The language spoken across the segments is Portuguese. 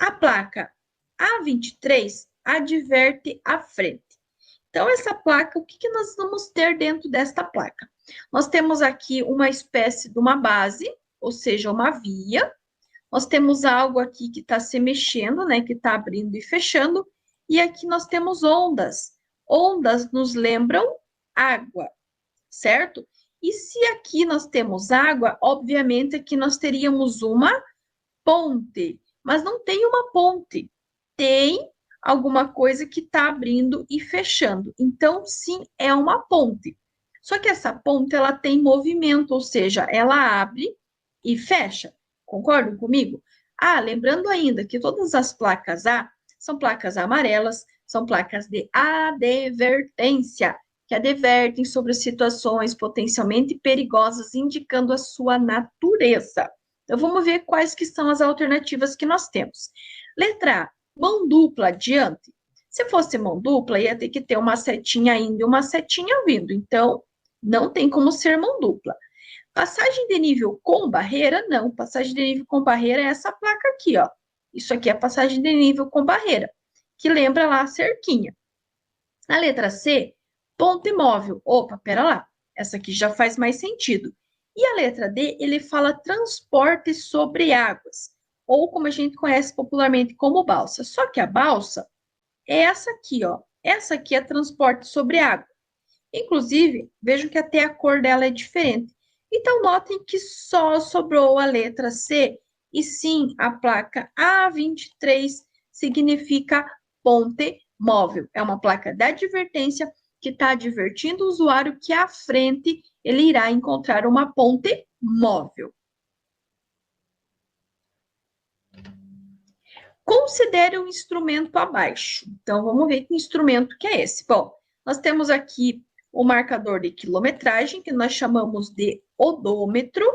A placa A23 adverte à frente. Então, essa placa, o que nós vamos ter dentro desta placa? Nós temos aqui uma espécie de uma base, ou seja, uma via. Nós temos algo aqui que está se mexendo, né? Que está abrindo e fechando. E aqui nós temos ondas. Ondas nos lembram água, certo? E se aqui nós temos água, obviamente aqui nós teríamos uma ponte. Mas não tem uma ponte. Tem alguma coisa que está abrindo e fechando. Então, sim, é uma ponte. Só que essa ponte, ela tem movimento, ou seja, ela abre e fecha. Concordam comigo? Ah, lembrando ainda que todas as placas A são placas amarelas, são placas de advertência, que advertem sobre situações potencialmente perigosas, indicando a sua natureza. Então, vamos ver quais que são as alternativas que nós temos. Letra A, mão dupla adiante. Se fosse mão dupla, ia ter que ter uma setinha indo e uma setinha vindo. Então, não tem como ser mão dupla. Passagem de nível com barreira? Não. Passagem de nível com barreira é essa placa aqui, ó. Isso aqui é passagem de nível com barreira, que lembra lá a cerquinha. A letra C, ponte móvel. Opa, pera lá. Essa aqui já faz mais sentido. E a letra D, ele fala transporte sobre águas, ou como a gente conhece popularmente como balsa. Só que a balsa é essa aqui, ó. Essa aqui é transporte sobre água. Inclusive, vejam que até a cor dela é diferente. Então, notem que só sobrou a letra C, e sim, a placa A23 significa ponte móvel. É uma placa de advertência que está advertindo o usuário que à frente ele irá encontrar uma ponte móvel. Considere o instrumento abaixo. Então, vamos ver que instrumento que é esse. Bom, nós temos aqui o marcador de quilometragem, que nós chamamos de odômetro.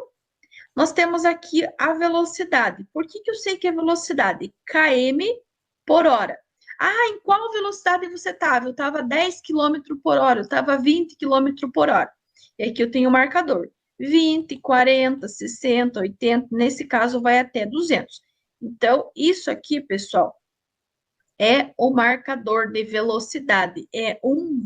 Nós temos aqui a velocidade. Por que eu sei que é velocidade? km por hora. Ah, em qual velocidade você estava? Eu estava 10 km por hora, eu estava 20 km por hora. E aqui eu tenho o marcador. 20, 40, 60, 80, nesse caso vai até 200. Então, isso aqui, pessoal, é o marcador de velocidade, é um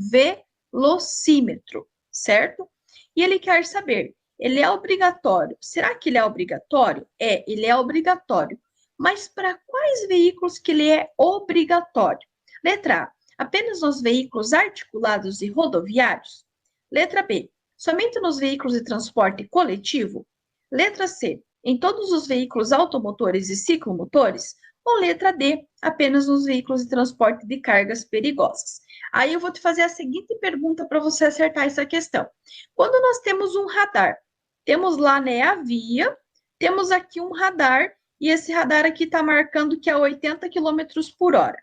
velocímetro, certo? E ele quer saber, ele é obrigatório? Será que ele é obrigatório? É, ele é obrigatório. Mas para quais veículos que ele é obrigatório? Letra A, apenas nos veículos articulados e rodoviários? Letra B, somente nos veículos de transporte coletivo? Letra C, em todos os veículos automotores e ciclomotores? Ou letra D, apenas nos veículos de transporte de cargas perigosas? Aí eu vou te fazer a seguinte pergunta para você acertar essa questão. Quando nós temos um radar, temos lá, né, a via, temos aqui um radar, e esse radar aqui está marcando que é 80 km por hora.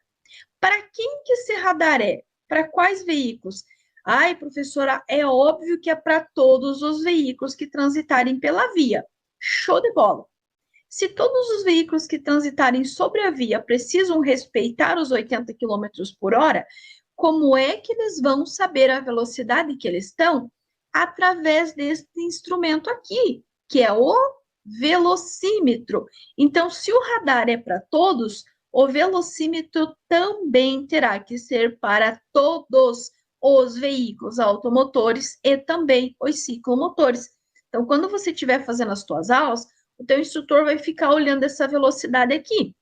Para quem que esse radar é? Para quais veículos? Ai, professora, é óbvio que é para todos os veículos que transitarem pela via. Show de bola! Se todos os veículos que transitarem sobre a via precisam respeitar os 80 km por hora, como é que eles vão saber a velocidade que eles estão? Através deste instrumento aqui, que é o velocímetro. Então, se o radar é para todos, o velocímetro também terá que ser para todos os veículos automotores e também os ciclomotores. Então, quando você estiver fazendo as suas aulas, o teu instrutor vai ficar olhando essa velocidade aqui.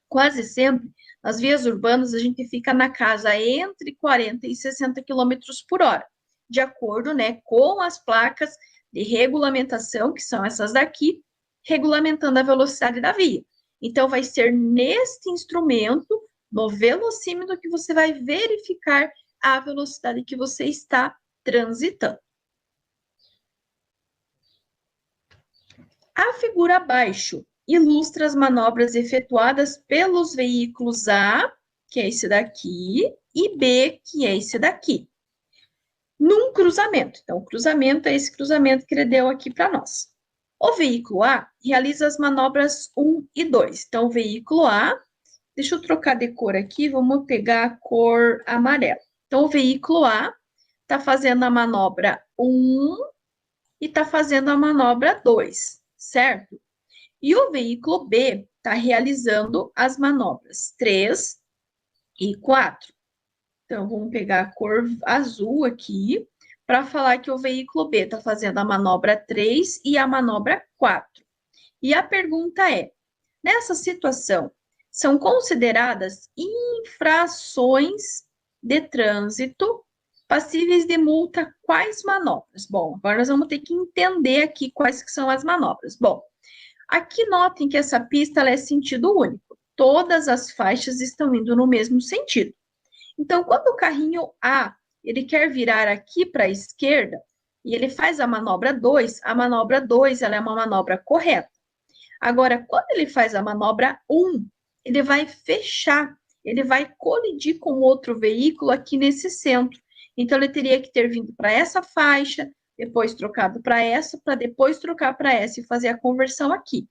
Quase sempre, nas vias urbanas, a gente fica na casa entre 40 e 60 km por hora, de acordo, né, com as placas de regulamentação, que são essas daqui, regulamentando a velocidade da via. Então, vai ser neste instrumento, no velocímetro, que você vai verificar a velocidade que você está transitando. A figura abaixo ilustra as manobras efetuadas pelos veículos A, que é esse daqui, e B, que é esse daqui, num cruzamento. Então, o cruzamento é esse cruzamento que ele deu aqui para nós. O veículo A realiza as manobras 1 e 2. Então, o veículo A, deixa eu trocar de cor aqui, vamos pegar a cor amarela. Então, o veículo A está fazendo a manobra 1 e está fazendo a manobra 2, certo? E o veículo B está realizando as manobras 3 e 4. Então, vamos pegar a cor azul aqui, para falar que o veículo B está fazendo a manobra 3 e a manobra 4. E a pergunta é, nessa situação, são consideradas infrações de trânsito passíveis de multa quais manobras? Bom, agora nós vamos ter que entender aqui quais que são as manobras. Bom, aqui notem que essa pista ela é sentido único. Todas as faixas estão indo no mesmo sentido. Então, quando o carrinho A ele quer virar aqui para a esquerda e ele faz a manobra 2 ela é uma manobra correta. Agora, quando ele faz a manobra 1, ele vai fechar, ele vai colidir com outro veículo aqui nesse centro. Então, ele teria que ter vindo para essa faixa, depois trocado para depois trocar para essa e fazer a conversão aqui.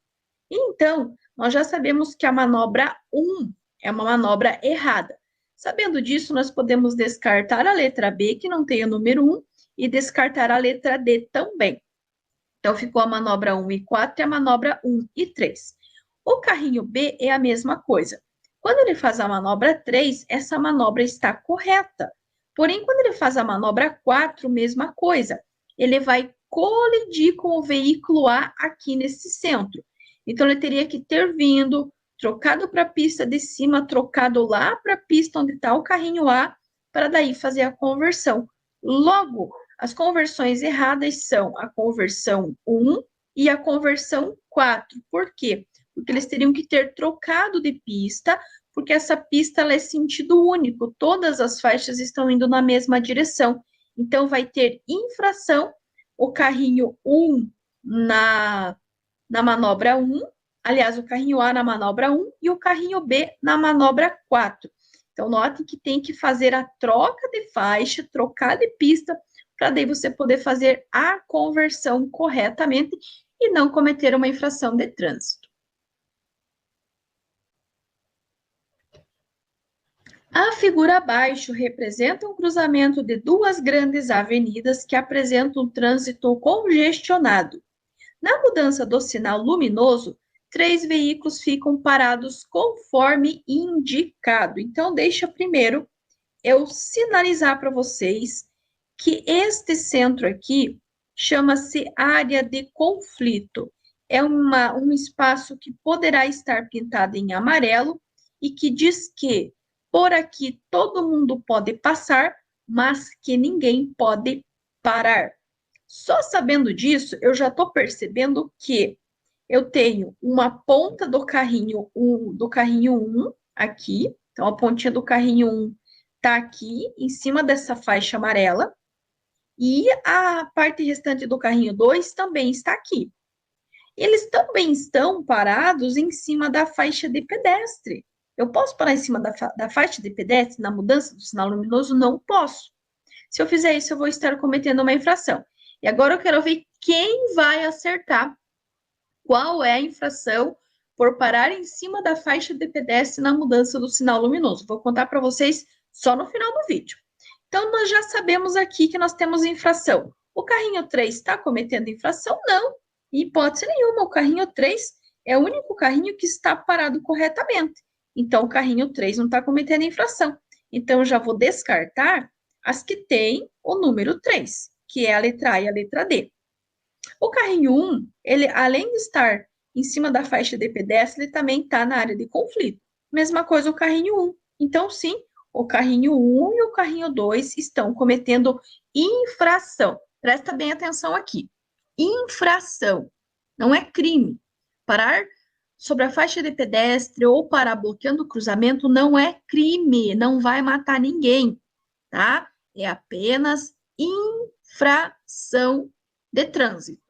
Então, nós já sabemos que a manobra 1 é uma manobra errada. Sabendo disso, nós podemos descartar a letra B, que não tem o número 1, e descartar a letra D também. Então, ficou a manobra 1 e 4 e a manobra 1 e 3. O carrinho B é a mesma coisa. Quando ele faz a manobra 3, essa manobra está correta. Porém, quando ele faz a manobra 4, mesma coisa. Ele vai colidir com o veículo A aqui nesse centro. Então, ele teria que ter vindo, trocado para a pista de cima, trocado lá para a pista onde está o carrinho A, para daí fazer a conversão. Logo, as conversões erradas são a conversão 1 e a conversão 4. Por quê? Porque eles teriam que ter trocado de pista, porque essa pista ela é sentido único, todas as faixas estão indo na mesma direção. Então, vai ter infração, o carrinho 1 na manobra 1, aliás, o carrinho A na manobra 1 e o carrinho B na manobra 4. Então, note que tem que fazer a troca de faixa, trocar de pista, para daí você poder fazer a conversão corretamente e não cometer uma infração de trânsito. A figura abaixo representa um cruzamento de duas grandes avenidas que apresentam um trânsito congestionado. Na mudança do sinal luminoso, 3 veículos ficam parados conforme indicado. Então, deixa primeiro eu sinalizar para vocês que este centro aqui chama-se área de conflito. É um espaço que poderá estar pintado em amarelo e que diz que por aqui todo mundo pode passar, mas que ninguém pode parar. Só sabendo disso, eu já estou percebendo que eu tenho uma ponta do carrinho 1 aqui, então a pontinha do carrinho 1 está aqui, em cima dessa faixa amarela, e a parte restante do carrinho 2 também está aqui. Eles também estão parados em cima da faixa de pedestre. Eu posso parar em cima da faixa de pedestre na mudança do sinal luminoso? Não posso. Se eu fizer isso, eu vou estar cometendo uma infração. E agora eu quero ver quem vai acertar qual é a infração por parar em cima da faixa de pedestre na mudança do sinal luminoso. Vou contar para vocês só no final do vídeo. Então, nós já sabemos aqui que nós temos infração. O carrinho 3 está cometendo infração? Não, em hipótese nenhuma. O carrinho 3 é o único carrinho que está parado corretamente. Então, o carrinho 3 não está cometendo infração. Então, eu já vou descartar as que têm o número 3, que é a letra A e a letra D. O carrinho 1, ele, além de estar em cima da faixa de pedestre, ele também está na área de conflito. Mesma coisa o carrinho 1. Então, sim, o carrinho 1 e o carrinho 2 estão cometendo infração. Presta bem atenção aqui. Infração. Não é crime. Parar sobre a faixa de pedestre ou parar bloqueando o cruzamento não é crime. Não vai matar ninguém, tá? É apenas infração de trânsito.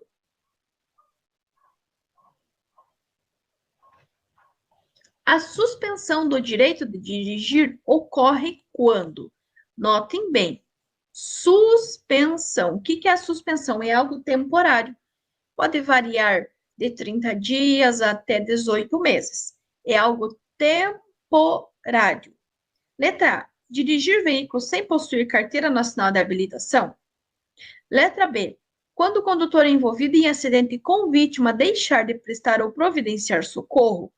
A suspensão do direito de dirigir ocorre quando? Notem bem, suspensão. O que é a suspensão? É algo temporário. Pode variar de 30 dias até 18 meses. É algo temporário. Letra A. Dirigir veículo sem possuir carteira nacional de habilitação. Letra B. Quando o condutor é envolvido em acidente com vítima deixar de prestar ou providenciar socorro.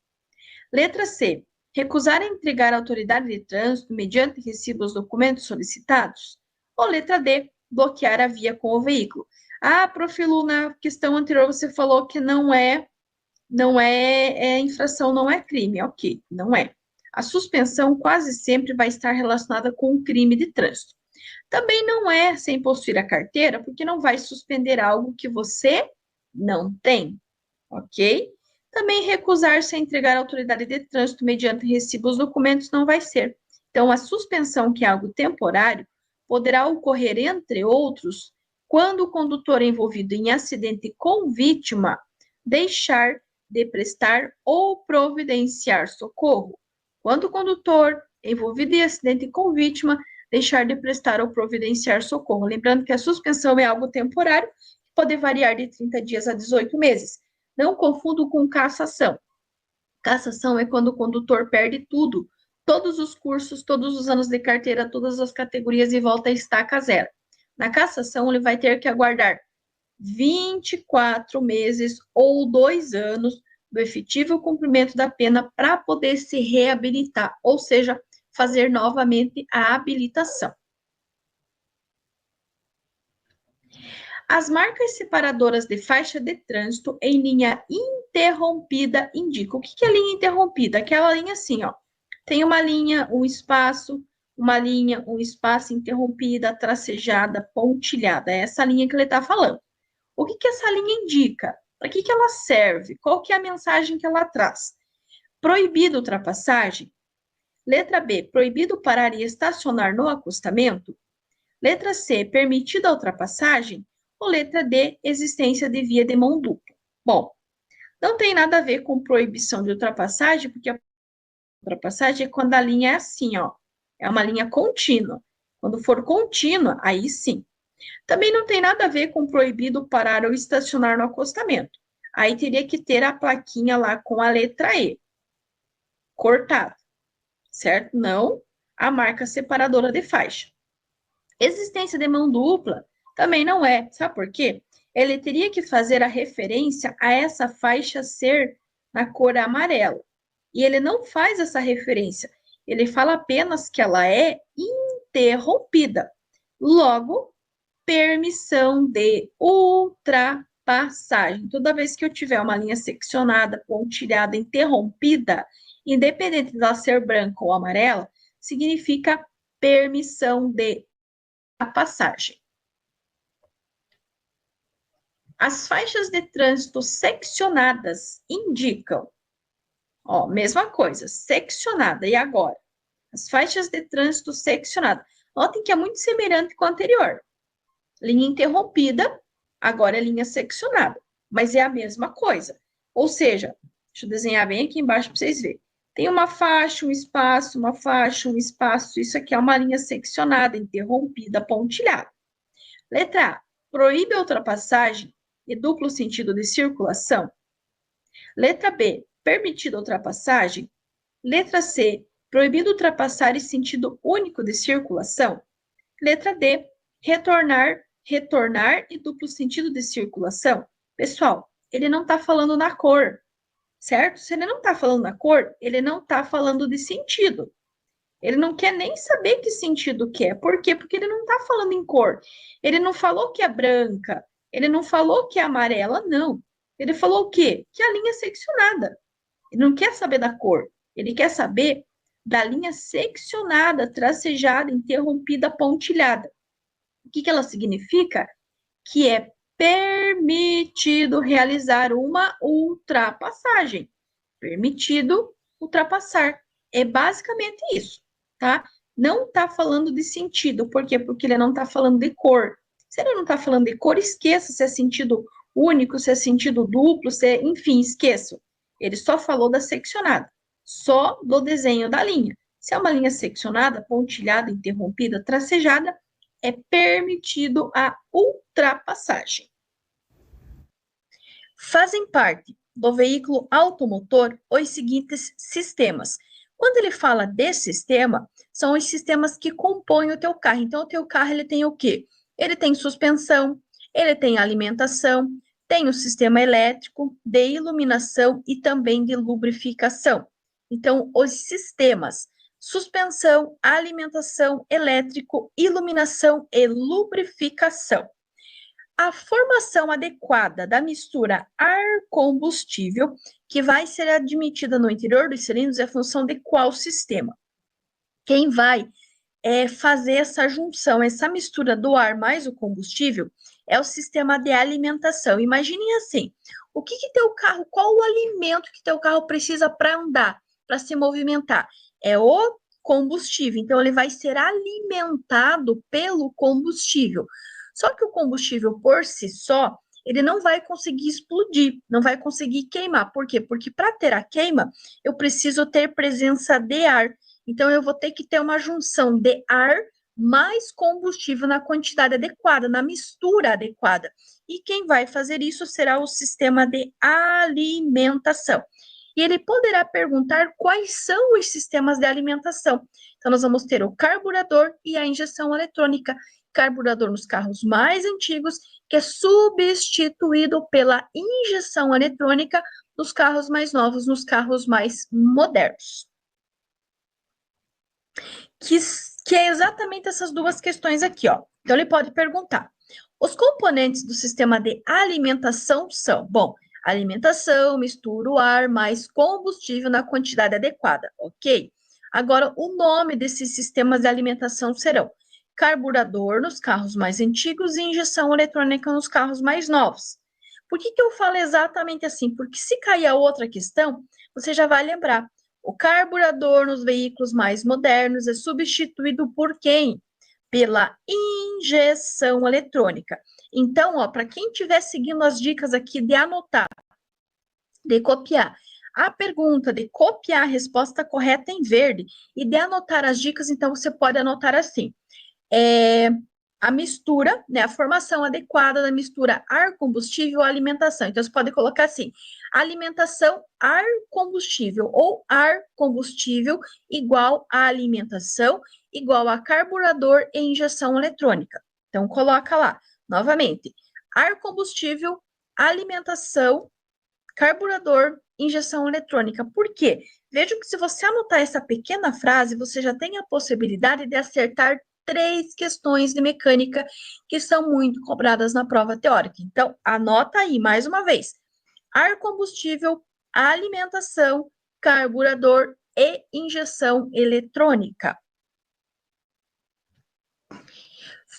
Letra C. Recusar a entregar à autoridade de trânsito mediante recibo os documentos solicitados. Ou letra D. Bloquear a via com o veículo. Ah, prof. Lu, na questão anterior você falou que não é infração, não é crime. Ok, não é. A suspensão quase sempre vai estar relacionada com um crime de trânsito. Também não é sem possuir a carteira, porque não vai suspender algo que você não tem, ok? Também recusar-se a entregar à autoridade de trânsito mediante recibo os documentos não vai ser. Então, a suspensão, que é algo temporário, poderá ocorrer, entre outros, quando o condutor envolvido em acidente com vítima deixar de prestar ou providenciar socorro. Quando o condutor envolvido em acidente com vítima deixar de prestar ou providenciar socorro. Lembrando que a suspensão é algo temporário, que pode variar de 30 dias a 18 meses. Não confundo com cassação. Cassação é quando o condutor perde tudo, todos os cursos, todos os anos de carteira, todas as categorias e volta a estaca zero. Na cassação, ele vai ter que aguardar 24 meses ou 2 anos do efetivo cumprimento da pena para poder se reabilitar, ou seja, fazer novamente a habilitação. As marcas separadoras de faixa de trânsito em linha interrompida indicam. O que é linha interrompida? Aquela linha assim, ó. Tem uma linha, um espaço, uma linha, um espaço interrompida, tracejada, pontilhada. É essa linha que ele está falando. O que essa linha indica? Para que ela serve? Qual que é a mensagem que ela traz? Proibido ultrapassagem. Letra B, proibido parar e estacionar no acostamento. Letra C, permitida a ultrapassagem. Ou letra D, existência de via de mão dupla. Bom, não tem nada a ver com proibição de ultrapassagem, porque a ultrapassagem é quando a linha é assim, ó. É uma linha contínua. Quando for contínua, aí sim. Também não tem nada a ver com proibido parar ou estacionar no acostamento. Aí teria que ter a plaquinha lá com a letra E. Cortada, certo? Não a marca separadora de faixa. Existência de mão dupla também não é. Sabe por quê? Ele teria que fazer a referência a essa faixa ser na cor amarela. E ele não faz essa referência. Ele fala apenas que ela é interrompida. Logo, permissão de ultrapassagem. Toda vez que eu tiver uma linha seccionada, pontilhada, interrompida, independente dela ser branca ou amarela, significa permissão de ultrapassagem. As faixas de trânsito seccionadas indicam, ó, mesma coisa, seccionada. E agora? As faixas de trânsito seccionadas. Notem que é muito semelhante com a anterior. Linha interrompida, agora é linha seccionada, mas é a mesma coisa. Ou seja, deixa eu desenhar bem aqui embaixo para vocês verem. Tem uma faixa, um espaço, uma faixa, um espaço. Isso aqui é uma linha seccionada, interrompida, pontilhada. Letra A. Proíbe a ultrapassagem e duplo sentido de circulação. Letra B. Permitida ultrapassagem. Letra C. Proibido ultrapassar em sentido único de circulação. Letra D. Retornar e duplo sentido de circulação. Pessoal, ele não está falando na cor, certo? Se ele não está falando na cor, ele não está falando de sentido. Ele não quer nem saber que sentido que é. Por quê? Porque ele não está falando em cor. Ele não falou que é branca. Ele não falou que é amarela, não. Ele falou o quê? Que é a linha é seccionada. Ele não quer saber da cor. Ele quer saber da linha seccionada, tracejada, interrompida, pontilhada. O que ela significa? Que é permitido realizar uma ultrapassagem. Permitido ultrapassar. É basicamente isso, tá? Não está falando de sentido. Por quê? Porque ele não está falando de cor. Se ele não está falando de cor, esqueça se é sentido único, se é sentido duplo, se é... enfim, esqueça. Ele só falou da seccionada, só do desenho da linha. Se é uma linha seccionada, pontilhada, interrompida, tracejada, é permitido a ultrapassagem. Fazem parte do veículo automotor os seguintes sistemas. Quando ele fala de sistema, são os sistemas que compõem o teu carro. Então, o teu carro ele tem o quê? Ele tem suspensão, ele tem alimentação, tem o sistema elétrico, de iluminação e também de lubrificação. Então, os sistemas: suspensão, alimentação, elétrico, iluminação e lubrificação. A formação adequada da mistura ar-combustível que vai ser admitida no interior dos cilindros é função de qual sistema? Quem vai fazer essa junção, essa mistura do ar mais o combustível, é o sistema de alimentação. Imaginem assim, o que teu carro, qual o alimento que teu carro precisa para andar, para se movimentar? É o combustível, então ele vai ser alimentado pelo combustível. Só que o combustível por si só, ele não vai conseguir explodir, não vai conseguir queimar. Por quê? Porque para ter a queima, eu preciso ter presença de ar. Então, eu vou ter que ter uma junção de ar mais combustível na quantidade adequada, na mistura adequada. E quem vai fazer isso será o sistema de alimentação. E ele poderá perguntar quais são os sistemas de alimentação. Então, nós vamos ter o carburador e a injeção eletrônica. Carburador nos carros mais antigos, que é substituído pela injeção eletrônica nos carros mais novos, nos carros mais modernos. Que é exatamente essas duas questões aqui, ó. Então, ele pode perguntar: os componentes do sistema de alimentação são, bom, alimentação, mistura o ar mais combustível na quantidade adequada, ok? Agora, o nome desses sistemas de alimentação serão carburador nos carros mais antigos e injeção eletrônica nos carros mais novos. Por que eu falo exatamente assim? Porque se cair a outra questão, você já vai lembrar. O carburador nos veículos mais modernos é substituído por quem? Pela injeção eletrônica. Então, ó, para quem estiver seguindo as dicas aqui de anotar, de copiar a pergunta, de copiar a resposta correta em verde e de anotar as dicas, então você pode anotar assim: a mistura, né, a formação adequada da mistura ar-combustível alimentação. Então, você pode colocar assim: alimentação ar-combustível ou ar-combustível igual a alimentação igual a carburador e injeção eletrônica. Então, coloca lá, novamente: ar-combustível, alimentação, carburador, injeção eletrônica. Por quê? Vejam que se você anotar essa pequena frase, você já tem a possibilidade de acertar 3 questões de mecânica que são muito cobradas na prova teórica. Então, anota aí mais uma vez: ar combustível, alimentação, carburador e injeção eletrônica.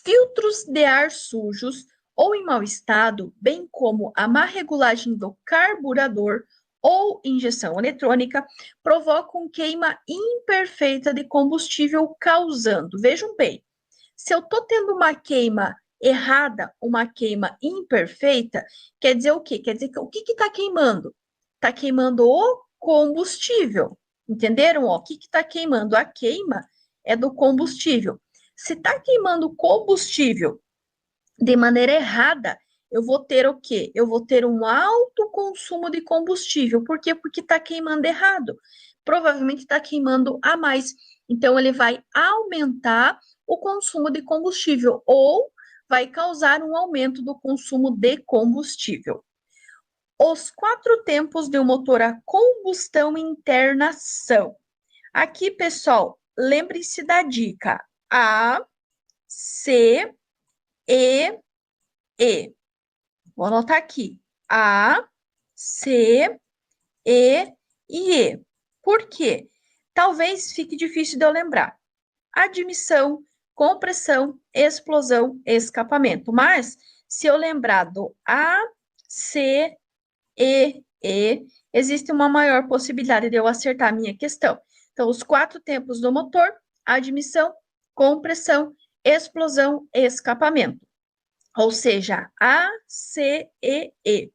Filtros de ar sujos ou em mau estado, bem como a má regulagem do carburador ou injeção eletrônica, provocam queima imperfeita de combustível, causando, vejam bem, se eu estou tendo uma queima errada, uma queima imperfeita, quer dizer o quê? Quer dizer que o que está queimando? Está queimando o combustível, entenderam? O que está queimando? A queima é do combustível. Se está queimando combustível de maneira errada, eu vou ter o quê? Eu vou ter um alto consumo de combustível. Por quê? Porque está queimando errado. Provavelmente está queimando a mais. Então, ele vai aumentar o consumo de combustível ou vai causar um aumento do consumo de combustível. Os 4 tempos de um motor a combustão interna são. Aqui, pessoal, lembre-se da dica: A, C, E. Vou anotar aqui: A, C, E e E. Por quê? Talvez fique difícil de eu lembrar. Admissão, compressão, explosão, escapamento. Mas, se eu lembrar do A, C, E, existe uma maior possibilidade de eu acertar a minha questão. Então, os 4 tempos do motor: admissão, compressão, explosão, escapamento. Ou seja, A, C, E.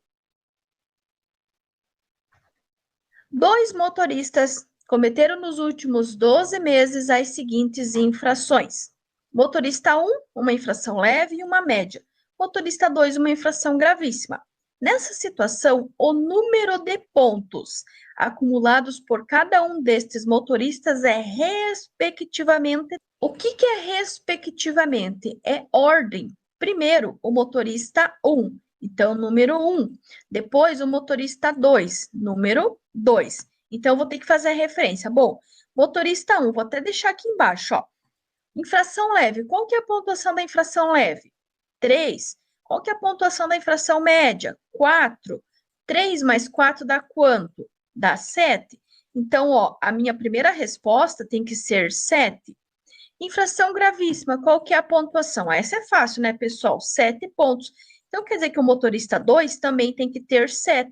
2 motoristas cometeram nos últimos 12 meses as seguintes infrações. Motorista 1, uma infração leve e uma média. Motorista 2, uma infração gravíssima. Nessa situação, o número de pontos acumulados por cada um destes motoristas é respectivamente. O que é respectivamente? É ordem. Primeiro, o motorista 1, então, número 1. Depois, o motorista 2, número 2. Então, eu vou ter que fazer a referência. Bom, motorista 1, vou até deixar aqui embaixo, ó. Infração leve, qual que é a pontuação da infração leve? 3. Qual que é a pontuação da infração média? 4. 3 mais 4 dá quanto? Dá 7. Então, ó, a minha primeira resposta tem que ser 7. Infração gravíssima, qual que é a pontuação? Essa é fácil, né, pessoal? 7 pontos. Então, quer dizer que o motorista 2 também tem que ter 7.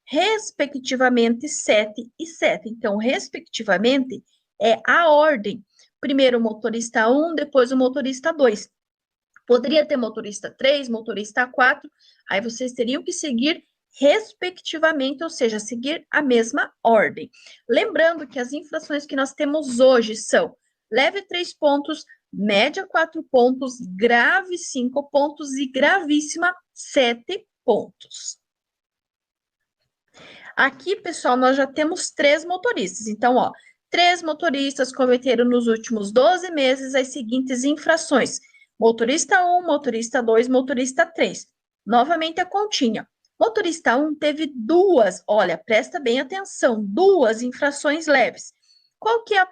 Respectivamente, 7 e 7. Então, respectivamente, é a ordem. Primeiro o motorista 1, depois o motorista 2. Poderia ter motorista 3, motorista 4, aí vocês teriam que seguir respectivamente, ou seja, seguir a mesma ordem. Lembrando que as infrações que nós temos hoje são leve 3 pontos, média 4 pontos, grave 5 pontos e gravíssima 7 pontos. Aqui, pessoal, nós já temos 3 motoristas. Então, ó, 3 motoristas cometeram nos últimos 12 meses as seguintes infrações: motorista 1, motorista 2, motorista 3. Novamente a continha. Motorista 1 teve 2, olha, presta bem atenção, 2 infrações leves. Qual que é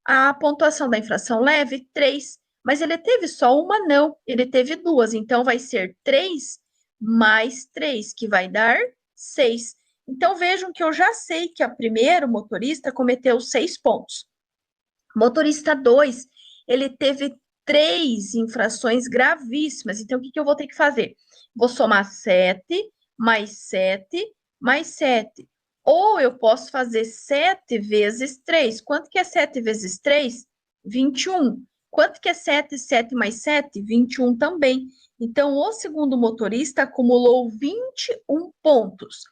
a pontuação da infração leve? 3. Mas ele teve só uma? Não, ele teve 2. Então, vai ser 3 mais 3, que vai dar 6. Então, vejam que eu já sei que o primeiro motorista cometeu 6 pontos. Motorista 2, ele teve 3 infrações gravíssimas. Então, o que eu vou ter que fazer? Vou somar 7 mais 7 mais 7. Ou eu posso fazer 7 vezes 3. Quanto que é 7 vezes 3? 21. Quanto que é 7 mais 7? 21 também. Então, o segundo motorista acumulou 21 pontos.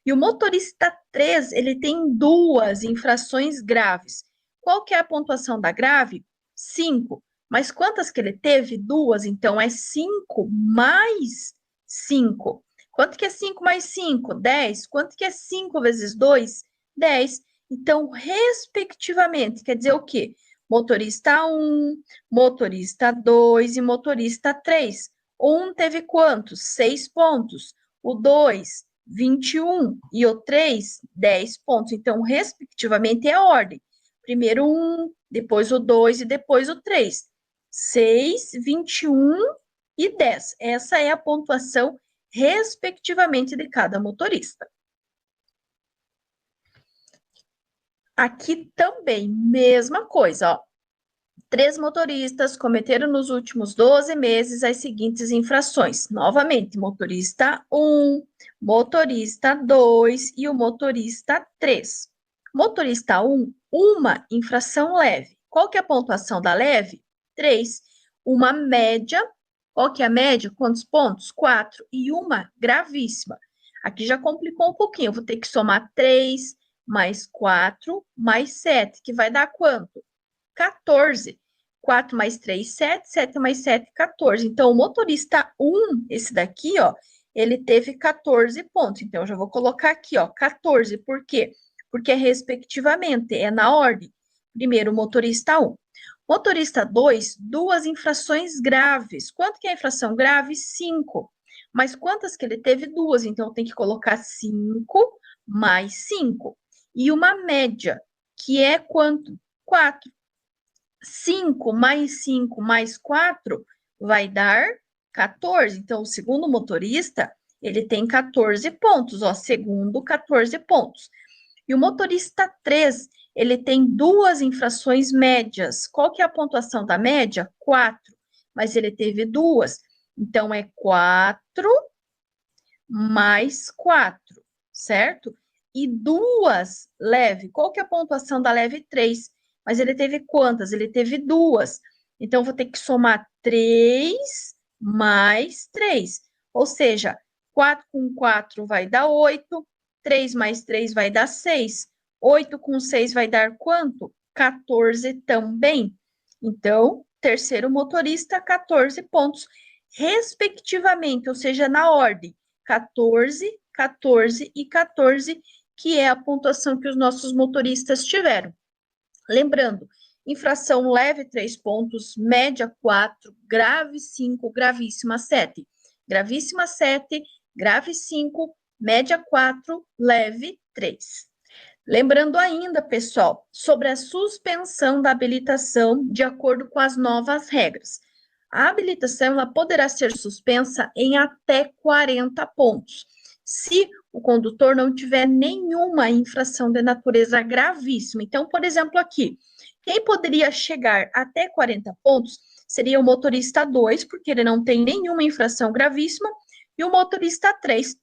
E o motorista 3, ele tem 2 infrações graves. Qual que é a pontuação da grave? 5. Mas quantas que ele teve? 2. Então, é 5 mais 5. Quanto que é 5 mais 5? 10. Quanto que é 5 vezes 2? 10. Então, respectivamente, quer dizer o quê? Motorista 1, motorista 2 e motorista 3. O 1 teve quantos? 6 pontos. O 2, 21. E o 3, 10 pontos. Então, respectivamente, é a ordem. Primeiro o 1, depois o 2 e depois o 3. 6, 21 e 10. Essa é a pontuação, respectivamente, de cada motorista. Aqui também, mesma coisa, ó. 3 motoristas cometeram nos últimos 12 meses as seguintes infrações. Novamente, motorista 1, motorista 2 e o motorista 3. Motorista 1, uma infração leve. Qual que é a pontuação da leve? 3. Uma média. Qual que é a média? Quantos pontos? 4. E uma gravíssima. Aqui já complicou um pouquinho. Eu vou ter que somar 3 mais 4 mais 7, que vai dar quanto? 14. 4 mais 3, 7. 7 mais 7, 14. Então, o motorista 1, esse daqui, ó, ele teve 14 pontos. Então, eu já vou colocar aqui, ó, 14. Por quê? Porque é respectivamente, é na ordem. Primeiro, motorista 1. Motorista 2, 2 infrações graves. Quanto que é a infração grave? 5. Mas quantas que ele teve? 2. Então, eu tenho que colocar 5 mais 5. E uma média, que é quanto? 4. 5 mais 5 mais 4 vai dar 14. Então, o segundo motorista, ele tem 14 pontos, ó, segundo 14 pontos. E o motorista 3, ele tem 2 infrações médias. Qual que é a pontuação da média? 4. Mas ele teve 2. Então, é 4 mais 4, certo? E 2 leve. Qual que é a pontuação da leve? 3. Mas ele teve quantas? Ele teve 2. Então, vou ter que somar 3 mais 3. Ou seja, 4 com 4 vai dar 8. 3 mais 3 vai dar 6. 8 com 6 vai dar quanto? 14 também. Então, terceiro motorista, 14 pontos, respectivamente, ou seja, na ordem. 14, 14 e 14, que é a pontuação que os nossos motoristas tiveram. Lembrando, infração leve 3 pontos, média 4, grave 5, gravíssima 7. Gravíssima 7, grave 5, média 4, leve 3. Lembrando ainda, pessoal, sobre a suspensão da habilitação de acordo com as novas regras. A habilitação ela poderá ser suspensa em até 40 pontos, se o condutor não tiver nenhuma infração de natureza gravíssima. Então, por exemplo, aqui, quem poderia chegar até 40 pontos seria o motorista 2, porque ele não tem nenhuma infração gravíssima, e o motorista 3,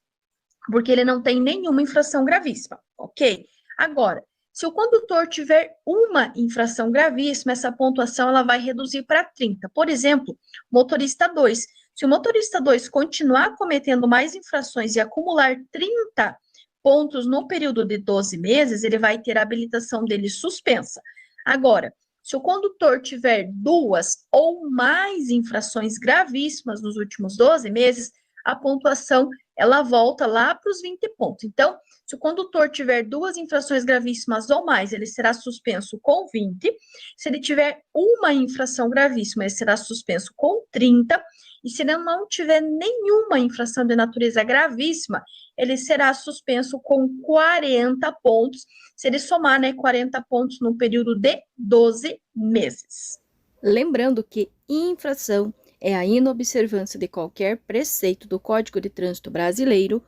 porque ele não tem nenhuma infração gravíssima, ok? Agora, se o condutor tiver uma infração gravíssima, essa pontuação ela vai reduzir para 30. Por exemplo, motorista 2. Se o motorista 2 continuar cometendo mais infrações e acumular 30 pontos no período de 12 meses, ele vai ter a habilitação dele suspensa. Agora, se o condutor tiver duas ou mais infrações gravíssimas nos últimos 12 meses, a pontuação ela volta lá para os 20 pontos. Então, se o condutor tiver duas infrações gravíssimas ou mais, ele será suspenso com 20. Se ele tiver uma infração gravíssima, ele será suspenso com 30. E se ele não tiver nenhuma infração de natureza gravíssima, ele será suspenso com 40 pontos, se ele somar, 40 pontos no período de 12 meses. Lembrando que infração é a inobservância de qualquer preceito do Código de Trânsito Brasileiro,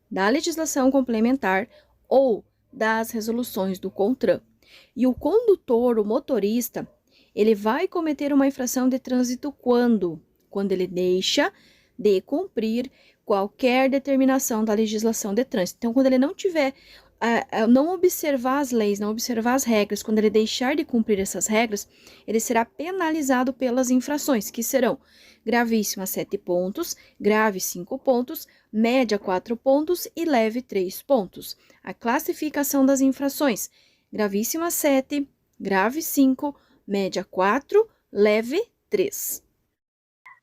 da legislação complementar ou das resoluções do CONTRAN. E o condutor, o motorista, ele vai cometer uma infração de trânsito quando? Quando ele deixa de cumprir qualquer determinação da legislação de trânsito. Então, quando ele não tiver, não observar as leis, não observar as regras, quando ele deixar de cumprir essas regras, ele será penalizado pelas infrações, que serão gravíssima 7 pontos, grave 5 pontos, média 4 pontos e leve 3 pontos. A classificação das infrações: gravíssima 7, grave 5, média 4, leve 3.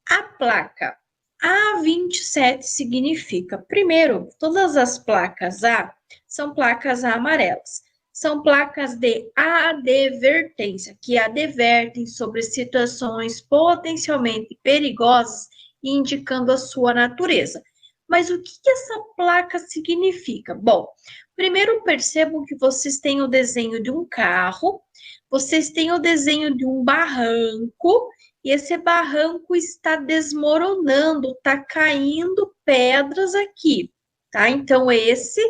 A placa A27 significa, primeiro, todas as placas A são placas amarelas. São placas de advertência, que advertem sobre situações potencialmente perigosas e indicando a sua natureza. Mas o que essa placa significa? Bom, primeiro percebam que vocês têm o desenho de um carro, vocês têm o desenho de um barranco, e esse barranco está desmoronando, está caindo pedras aqui, tá? Então, esse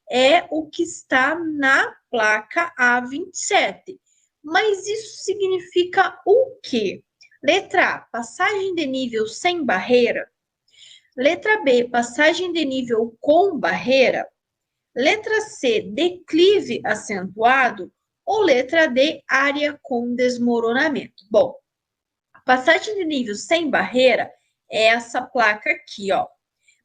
é o que está na placa A27. Mas isso significa o quê? Letra A, passagem de nível sem barreira. Letra B, passagem de nível com barreira. Letra C, declive acentuado. Ou letra D, área com desmoronamento. Bom, passagem de nível sem barreira é essa placa aqui, ó.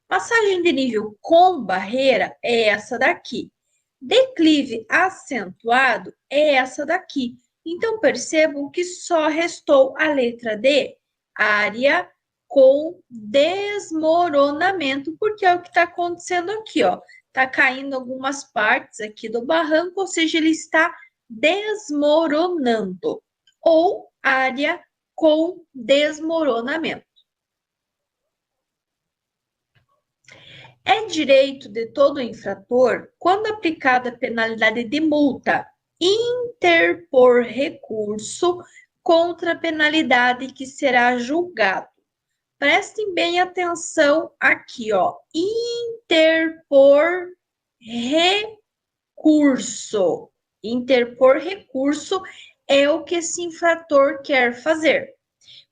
Passagem de nível com barreira é essa daqui. Declive acentuado é essa daqui. Então, percebam que só restou a letra D, área com desmoronamento, porque é o que está acontecendo aqui, ó. Está caindo algumas partes aqui do barranco, ou seja, ele está desmoronando. Ou área com desmoronamento. É direito de todo infrator, quando aplicada a penalidade de multa, interpor recurso contra a penalidade que será julgado. Prestem bem atenção aqui, ó. Interpor recurso. Interpor recurso é o que esse infrator quer fazer.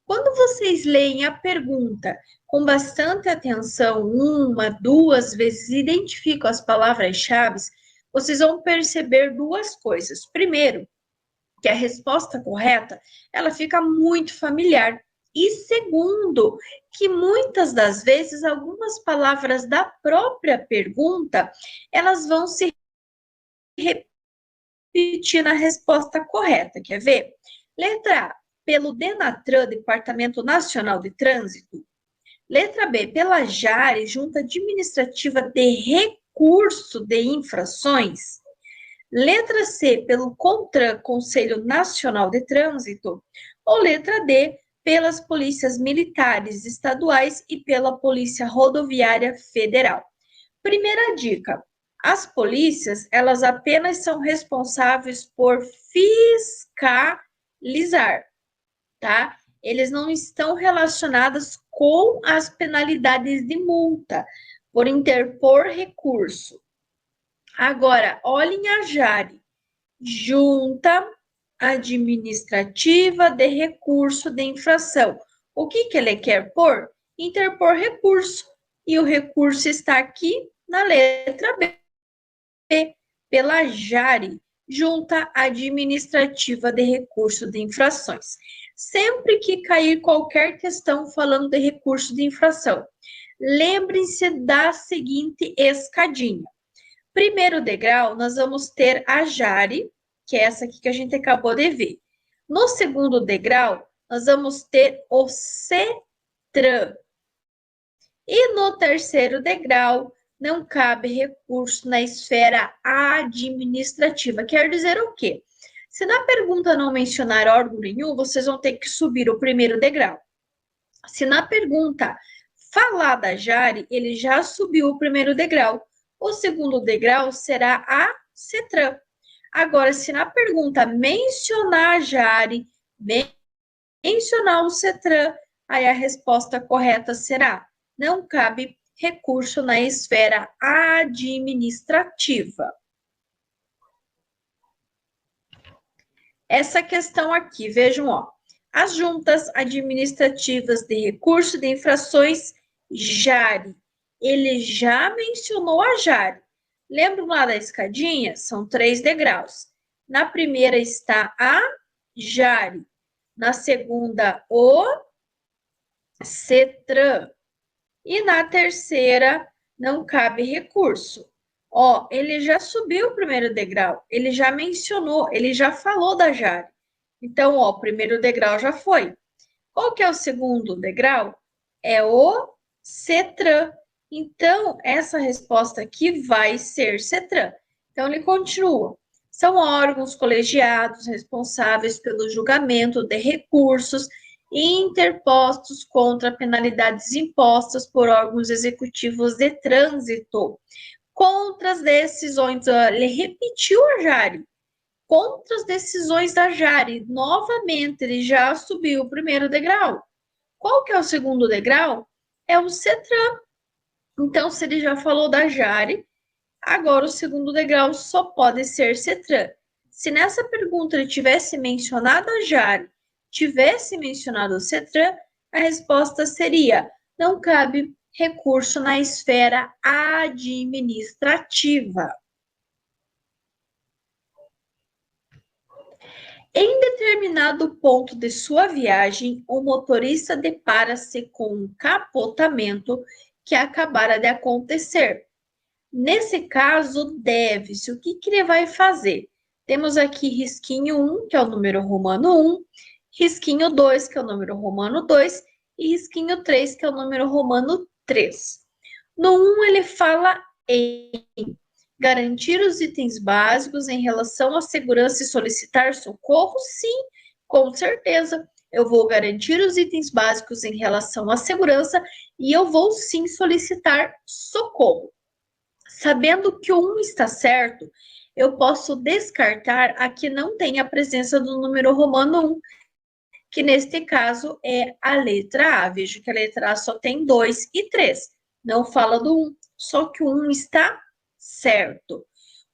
Quando vocês leem a pergunta com bastante atenção, uma, duas vezes, identificam as palavras-chave, vocês vão perceber duas coisas. Primeiro, que a resposta correta, ela fica muito familiar. E segundo, que muitas das vezes, algumas palavras da própria pergunta, elas vão se repetir na resposta correta. Quer ver? Letra A, pelo DENATRAN, Departamento Nacional de Trânsito. Letra B, pela JARE, Junta Administrativa de Recurso de Infrações. Letra C, pelo CONTRAN, Conselho Nacional de Trânsito. Ou letra D, pelas polícias militares estaduais e pela Polícia Rodoviária Federal. Primeira dica, As polícias, elas apenas são responsáveis por fiscalizar, tá? Eles não estão relacionados com as penalidades de multa por interpor recurso. Agora, olhem a JARE, Junta Administrativa de Recurso de Infração. O que ele quer pôr? Interpor recurso. E o recurso está aqui na letra B, pela JARE, Junta Administrativa de Recurso de Infrações. Sempre que cair qualquer questão falando de recurso de infração, lembrem-se da seguinte escadinha. Primeiro degrau, nós vamos ter a JARE, que é essa aqui que a gente acabou de ver. No segundo degrau, nós vamos ter o CETRAN. E no terceiro degrau, não cabe recurso na esfera administrativa. Quer dizer o quê? Se na pergunta não mencionar órgão nenhum, vocês vão ter que subir o primeiro degrau. Se na pergunta falar da JARE, ele já subiu o primeiro degrau. O segundo degrau será a CETRAN. Agora, se na pergunta mencionar a JARE, mencionar o CETRAN, aí a resposta correta será: não cabe recurso na esfera administrativa. Essa questão aqui, vejam, ó. As juntas administrativas de recurso de infrações, JARE. Ele já mencionou a JARE. Lembram lá da escadinha? São 3 degraus. Na primeira está a JARE. Na segunda, o CETRAN. E na terceira, não cabe recurso. Ó, ele já subiu o primeiro degrau, ele já mencionou, ele já falou da JARE. Então, ó, o primeiro degrau já foi. Qual que é o segundo degrau? É o CETRAN. Então, essa resposta aqui vai ser CETRAN. Então, ele continua. São órgãos colegiados responsáveis pelo julgamento de recursos interpostos contra penalidades impostas por órgãos executivos de trânsito. Contra as decisões, ele repetiu a JARE, contra as decisões da JARE, novamente, ele já subiu o primeiro degrau. Qual que é o segundo degrau? É o CETRAN. Então, se ele já falou da JARE, agora o segundo degrau só pode ser CETRAN. Se nessa pergunta ele tivesse mencionado a JARE, tivesse mencionado o CETRAN, a resposta seria: não cabe recurso na esfera administrativa. Em determinado ponto de sua viagem, o motorista depara-se com um capotamento que acabara de acontecer. Nesse caso, deve-se, o que ele vai fazer? Temos aqui risquinho 1, que é o número romano 1, risquinho 2, que é o número romano 2, e risquinho 3, que é o número romano 3. No 1, ele fala em garantir os itens básicos em relação à segurança e solicitar socorro? Sim, com certeza. Eu vou garantir os itens básicos em relação à segurança e eu vou sim solicitar socorro. Sabendo que o 1 está certo, eu posso descartar a que não tem a presença do número romano 1, que neste caso é a letra A. Vejo que a letra A só tem 2 e 3. Não fala do 1, só que o 1 está certo.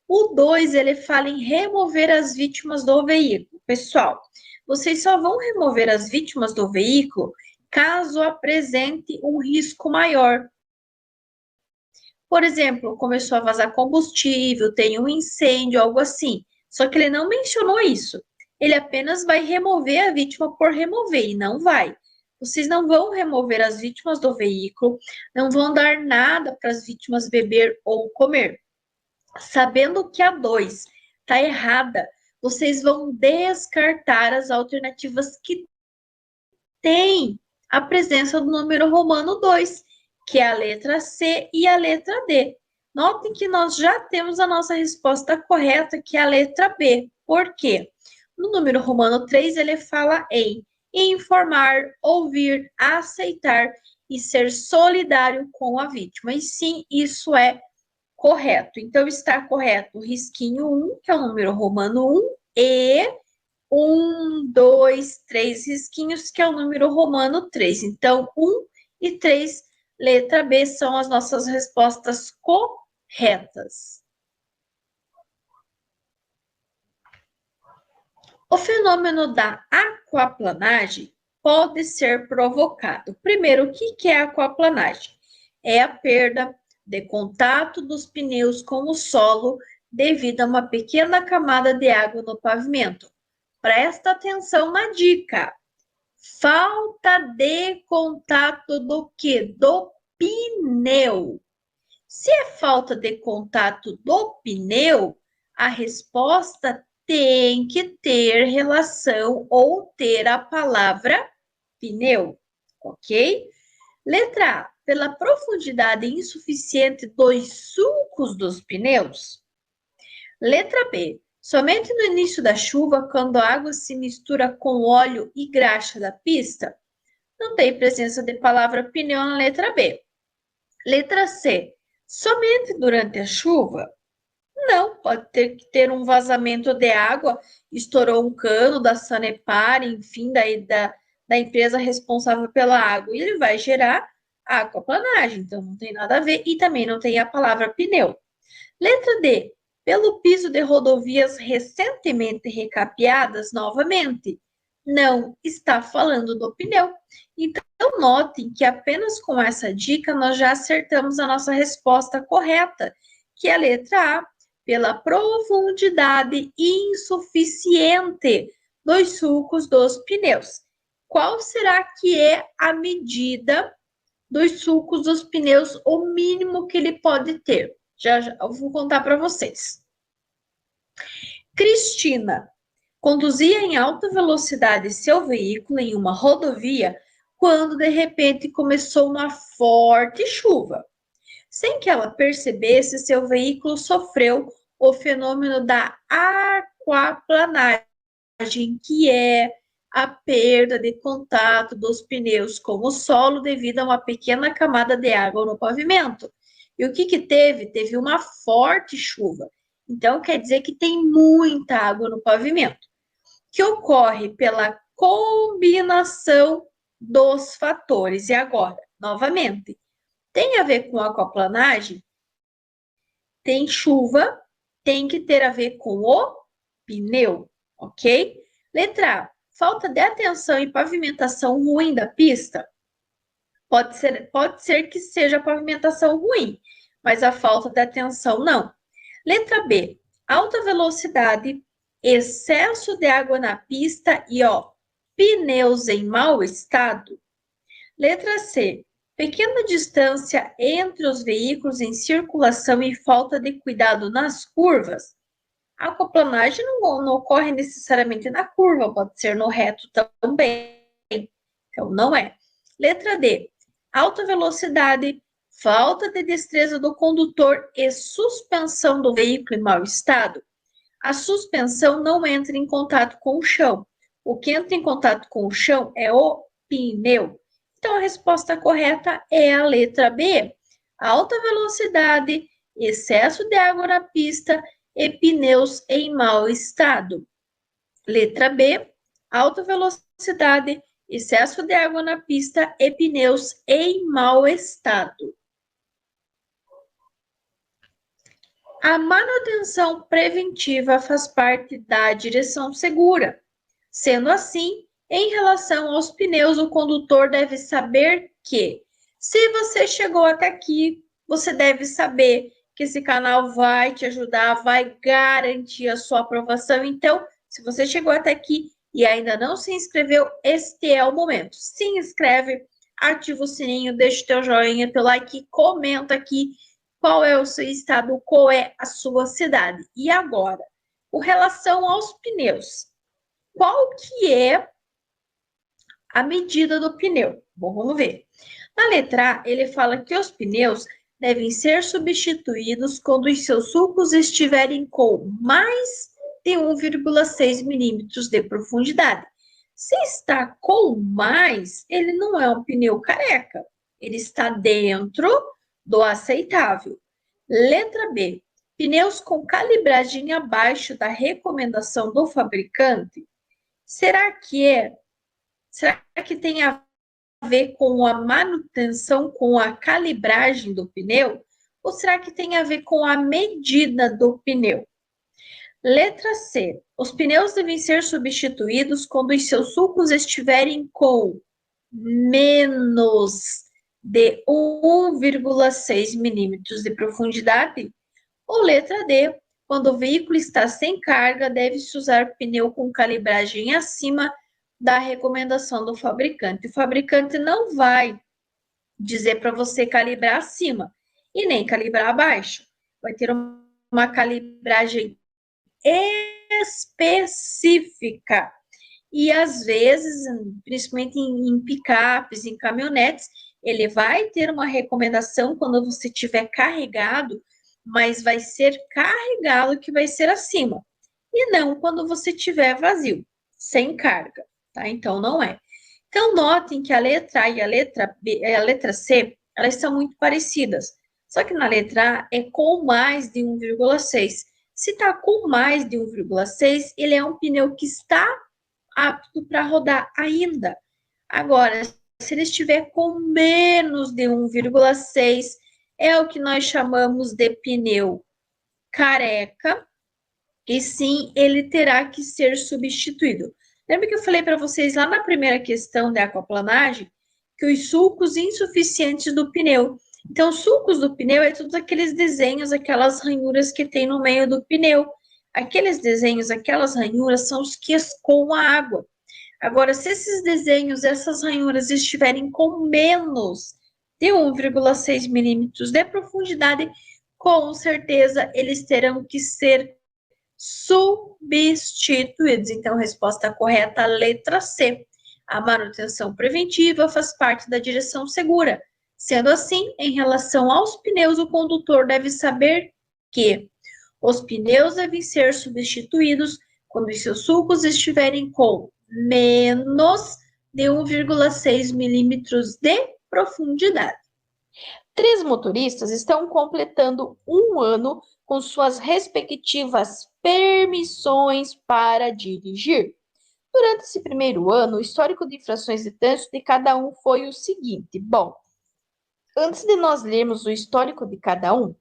O 2, ele fala em remover as vítimas do veículo. Pessoal, vocês só vão remover as vítimas do veículo caso apresente um risco maior. Por exemplo, começou a vazar combustível, tem um incêndio, algo assim. Só que ele não mencionou isso. Ele apenas vai remover a vítima por remover, e não vai. Vocês não vão remover as vítimas do veículo, não vão dar nada para as vítimas beber ou comer. Sabendo que a 2 está errada, vocês vão descartar as alternativas que têm a presença do número romano 2, que é a letra C e a letra D. Notem que nós já temos a nossa resposta correta, que é a letra B. Por quê? No número romano 3, ele fala em informar, ouvir, aceitar e ser solidário com a vítima. E sim, isso é correto. Então, está correto o risquinho 1, que é o número romano 1, e 1, 2, 3 risquinhos, que é o número romano 3. Então, 1 e 3, letra B, são as nossas respostas corretas. O fenômeno da aquaplanagem pode ser provocado. Primeiro, o que é aquaplanagem? É a perda de contato dos pneus com o solo devido a uma pequena camada de água no pavimento. Presta atenção na dica. Falta de contato do quê? Do pneu. Se é falta de contato do pneu, a resposta tem que ter relação ou ter a palavra pneu, ok? Letra A, pela profundidade insuficiente dos sulcos dos pneus. Letra B, somente no início da chuva, quando a água se mistura com óleo e graxa da pista. Não tem presença de palavra pneu na letra B. Letra C, somente durante a chuva. Não, pode ter que ter um vazamento de água, estourou um cano da Sanepar, enfim, da empresa responsável pela água, e ele vai gerar aquaplanagem, então não tem nada a ver, e também não tem a palavra pneu. Letra D, pelo piso de rodovias recentemente recapeadas novamente. Não está falando do pneu. Então, notem que apenas com essa dica nós já acertamos a nossa resposta correta, que é a letra A, pela profundidade insuficiente dos sulcos dos pneus. Qual será que é a medida dos sulcos dos pneus, o mínimo que ele pode ter? Já eu vou contar para vocês. Cristina conduzia em alta velocidade seu veículo em uma rodovia quando de repente começou uma forte chuva. Sem que ela percebesse, seu veículo sofreu o fenômeno da aquaplanagem, que é a perda de contato dos pneus com o solo devido a uma pequena camada de água no pavimento. E o que teve? Teve uma forte chuva. Então, quer dizer que tem muita água no pavimento, que ocorre pela combinação dos fatores. E agora, novamente, tem a ver com aquaplanagem? Tem chuva, tem que ter a ver com o pneu, ok? Letra A, falta de atenção e pavimentação ruim da pista. Pode ser que seja a pavimentação ruim, mas a falta de atenção não. Letra B, alta velocidade, excesso de água na pista e, pneus em mau estado. Letra C, pequena distância entre os veículos em circulação e falta de cuidado nas curvas. A aquaplanagem não ocorre necessariamente na curva, pode ser no reto também. Então, não é. Letra D, alta velocidade, falta de destreza do condutor e suspensão do veículo em mau estado. A suspensão não entra em contato com o chão. O que entra em contato com o chão é o pneu. Então, a resposta correta é a letra B. Alta velocidade, excesso de água na pista e pneus em mau estado. Letra B. Alta velocidade, excesso de água na pista e pneus em mau estado. A manutenção preventiva faz parte da direção segura. Sendo assim, em relação aos pneus, o condutor deve saber que, se você chegou até aqui, você deve saber que esse canal vai te ajudar, vai garantir a sua aprovação. Então, se você chegou até aqui e ainda não se inscreveu, este é o momento. Se inscreve, ativa o sininho, deixa o teu joinha, teu like, comenta aqui qual é o seu estado, qual é a sua cidade. E agora, com relação aos pneus, qual que é a medida do pneu? Bom, vamos ver. Na letra A, ele fala que os pneus devem ser substituídos quando os seus sulcos estiverem com mais de 1,6 milímetros de profundidade. Se está com mais, ele não é um pneu careca. Ele está dentro do aceitável. Letra B, pneus com calibragem abaixo da recomendação do fabricante. Será que tem a ver com a manutenção, com a calibragem do pneu? Ou será que tem a ver com a medida do pneu? Letra C. Os pneus devem ser substituídos quando os seus sulcos estiverem com menos de 1,6 milímetros de profundidade. Ou letra D. Quando o veículo está sem carga, deve-se usar pneu com calibragem acima da recomendação do fabricante. O fabricante não vai dizer para você calibrar acima e nem calibrar abaixo. Vai ter uma calibragem específica. E às vezes, principalmente em picapes, em caminhonetes, ele vai ter uma recomendação quando você tiver carregado, mas vai ser carregado que vai ser acima. E não quando você tiver vazio, sem carga, tá? Então não é. Então notem que a letra A e a letra B, a letra C, elas são muito parecidas. Só que na letra A é com mais de 1,6. Se está com mais de 1,6, ele é um pneu que está apto para rodar ainda. Agora, se ele estiver com menos de 1,6, é o que nós chamamos de pneu careca, e sim, ele terá que ser substituído. Lembra que eu falei para vocês lá na primeira questão da aquaplanagem que os sulcos insuficientes do pneu. Então, os sulcos do pneu é todos aqueles desenhos, aquelas ranhuras que tem no meio do pneu. Aqueles desenhos, aquelas ranhuras são os que escoam a água. Agora, se esses desenhos, essas ranhuras estiverem com menos de 1,6 milímetros de profundidade, com certeza eles terão que ser substituídos. Então, resposta correta, letra C. A manutenção preventiva faz parte da direção segura. Sendo assim, em relação aos pneus, o condutor deve saber que os pneus devem ser substituídos quando os seus sulcos estiverem com menos de 1,6 milímetros de profundidade. 3 motoristas estão completando um ano com suas respectivas permissões para dirigir. Durante esse primeiro ano, o histórico de infrações de trânsito de cada um foi o seguinte. Bom, antes de nós lermos o histórico de cada um,